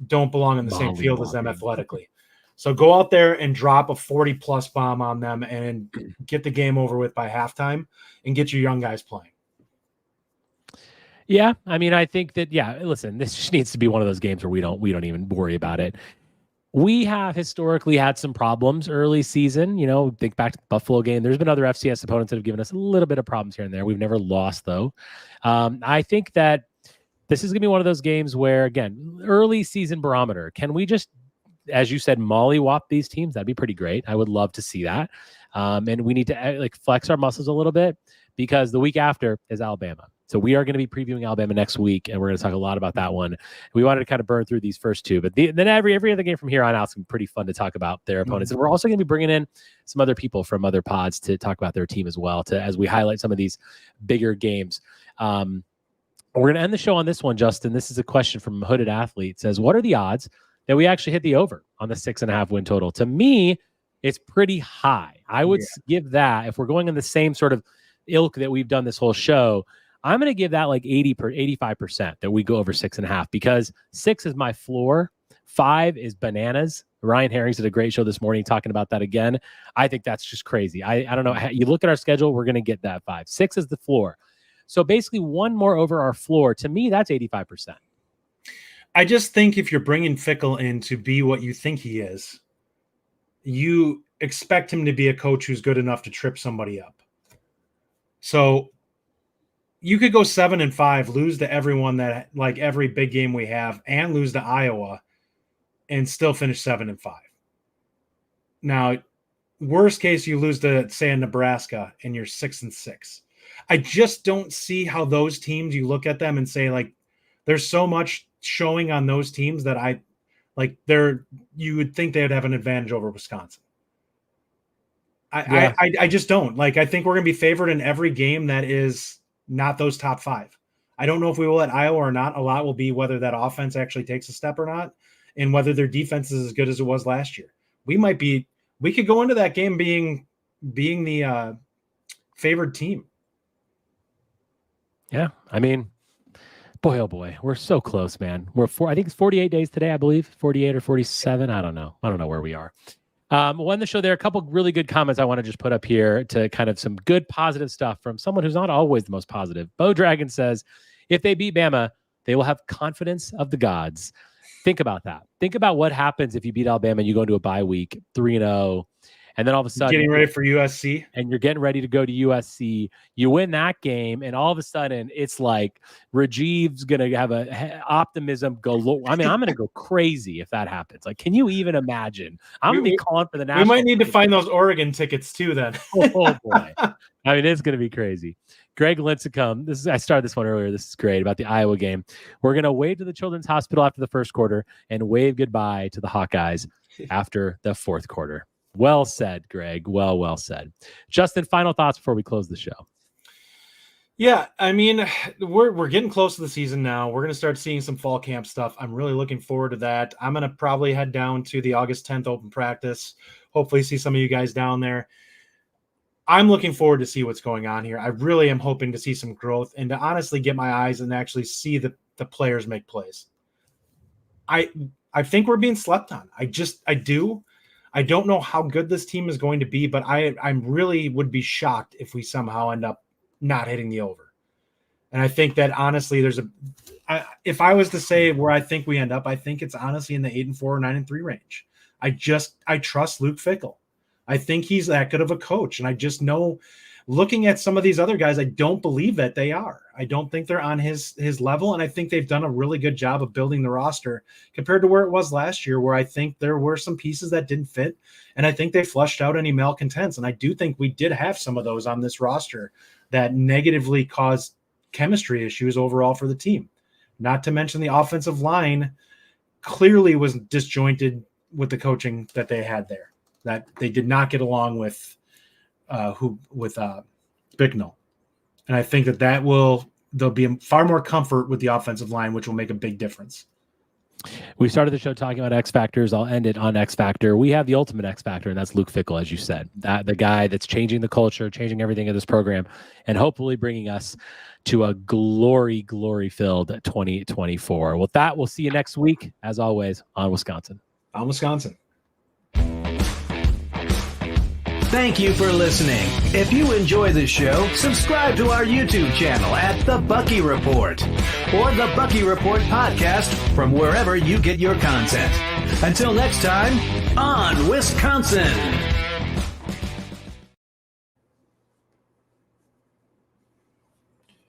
don't belong in the same field as them athletically. So go out there and drop a 40-plus bomb on them and get the game over with by halftime and get your young guys playing. Yeah, I mean, I think that, listen, this just needs to be one of those games where we don't even worry about it. We have historically had some problems early season. Think back to the Buffalo game. There's been other FCS opponents that have given us a little bit of problems here and there. We've never lost, though. I think that this is going to be one of those games where, again, early season barometer. Can we just, as you said, mollywop these teams? That'd be pretty great. I would love to see that. And we need to flex our muscles a little bit because the week after is Alabama. So we are going to be previewing Alabama next week, and we're going to talk a lot about that one. We wanted to kind of burn through these first two, but then every other game from here on out is going to be pretty fun to talk about their opponents. And we're also going to be bringing in some other people from other pods to talk about their team as well, as we highlight some of these bigger games. We're going to end the show on this one, Justin. This is a question from Hooded Athlete. It says, what are the odds that we actually hit the over on the 6.5 win total? To me, it's pretty high. I would give that, if we're going in the same sort of ilk that we've done this whole show, I'm going to give that like 85% that we go over 6.5, because 6 is my floor. 5 is bananas. Ryan Herrings did a great show this morning talking about that again. I think that's just crazy. I don't know. You look at our schedule, we're going to get that 5. 6 is the floor. So basically one more over our floor. To me, that's 85%. I just think if you're bringing Fickell in to be what you think he is, you expect him to be a coach who's good enough to trip somebody up. So you could go 7-5, lose to everyone that, like, every big game we have, and lose to Iowa and still finish 7-5. Now, worst case, you lose to, say, Nebraska and you're 6-6. I just don't see how those teams, you look at them and say, like, there's so much showing on those teams that you would think they would have an advantage over Wisconsin. I just don't. Like, I think we're going to be favored in every game that is not those top 5. I don't know if we will at Iowa or not. A lot will be whether that offense actually takes a step or not, and whether their defense is as good as it was last year. We could go into that game being the favored team. Yeah. I mean, boy, oh boy, we're so close, man. I think it's 48 days today, I believe, 48 or 47. I don't know where we are. We'll end the show there. A couple really good comments I want to just put up here to kind of some good positive stuff from someone who's not always the most positive. Bo Dragon says, if they beat Bama, they will have confidence of the gods. Think about that. Think about what happens if you beat Alabama and you go into a bye week 3-0, and then all of a sudden getting ready for USC, and you're getting ready to go to USC. You win that game, and all of a sudden it's like Rajiv's going to have a optimism galore. I mean, I'm going to go crazy if that happens. Like, can you even imagine? I'm going to be calling for the national. We might need to find those Oregon tickets too then. Oh boy. I mean, it's going to be crazy. Greg Lincecum, I started this one earlier. This is great about the Iowa game. We're going to wave to the Children's Hospital after the first quarter and wave goodbye to the Hawkeyes after the fourth quarter. Well said, Greg. Well said. Justin, final thoughts before we close the show. Yeah, I mean, we're getting close to the season now. We're going to start seeing some fall camp stuff. I'm really looking forward to that. I'm going to probably head down to the August 10th open practice. Hopefully see some of you guys down there. I'm looking forward to see what's going on here. I really am hoping to see some growth and to honestly get my eyes and actually see the players make plays. I think we're being slept on. I do. I don't know how good this team is going to be, but I really would be shocked if we somehow end up not hitting the over. And I think that honestly, if I was to say where I think we end up, I think it's honestly in the 8-4 or 9-3 range. I trust Luke Fickell. I think he's that good of a coach. And I just know, looking at some of these other guys, I don't believe that they are. I don't think they're on his level. And I think they've done a really good job of building the roster compared to where it was last year, where I think there were some pieces that didn't fit. And I think they flushed out any malcontents. And I do think we did have some of those on this roster that negatively caused chemistry issues overall for the team. Not to mention the offensive line clearly was disjointed with the coaching that they had there, that they did not get along with Bicknell. And I think there'll be far more comfort with the offensive line, which will make a big difference. We started the show talking about X Factors. I'll end it on X Factor. We have the ultimate X Factor, and that's Luke Fickell, as you said. The guy that's changing the culture, changing everything in this program, and hopefully bringing us to a glory-filled 2024. With that, we'll see you next week, as always, on Wisconsin. On Wisconsin. Thank you for listening. If you enjoy the show, subscribe to our YouTube channel at The Bucky Report or The Bucky Report Podcast from wherever you get your content. Until next time, on Wisconsin.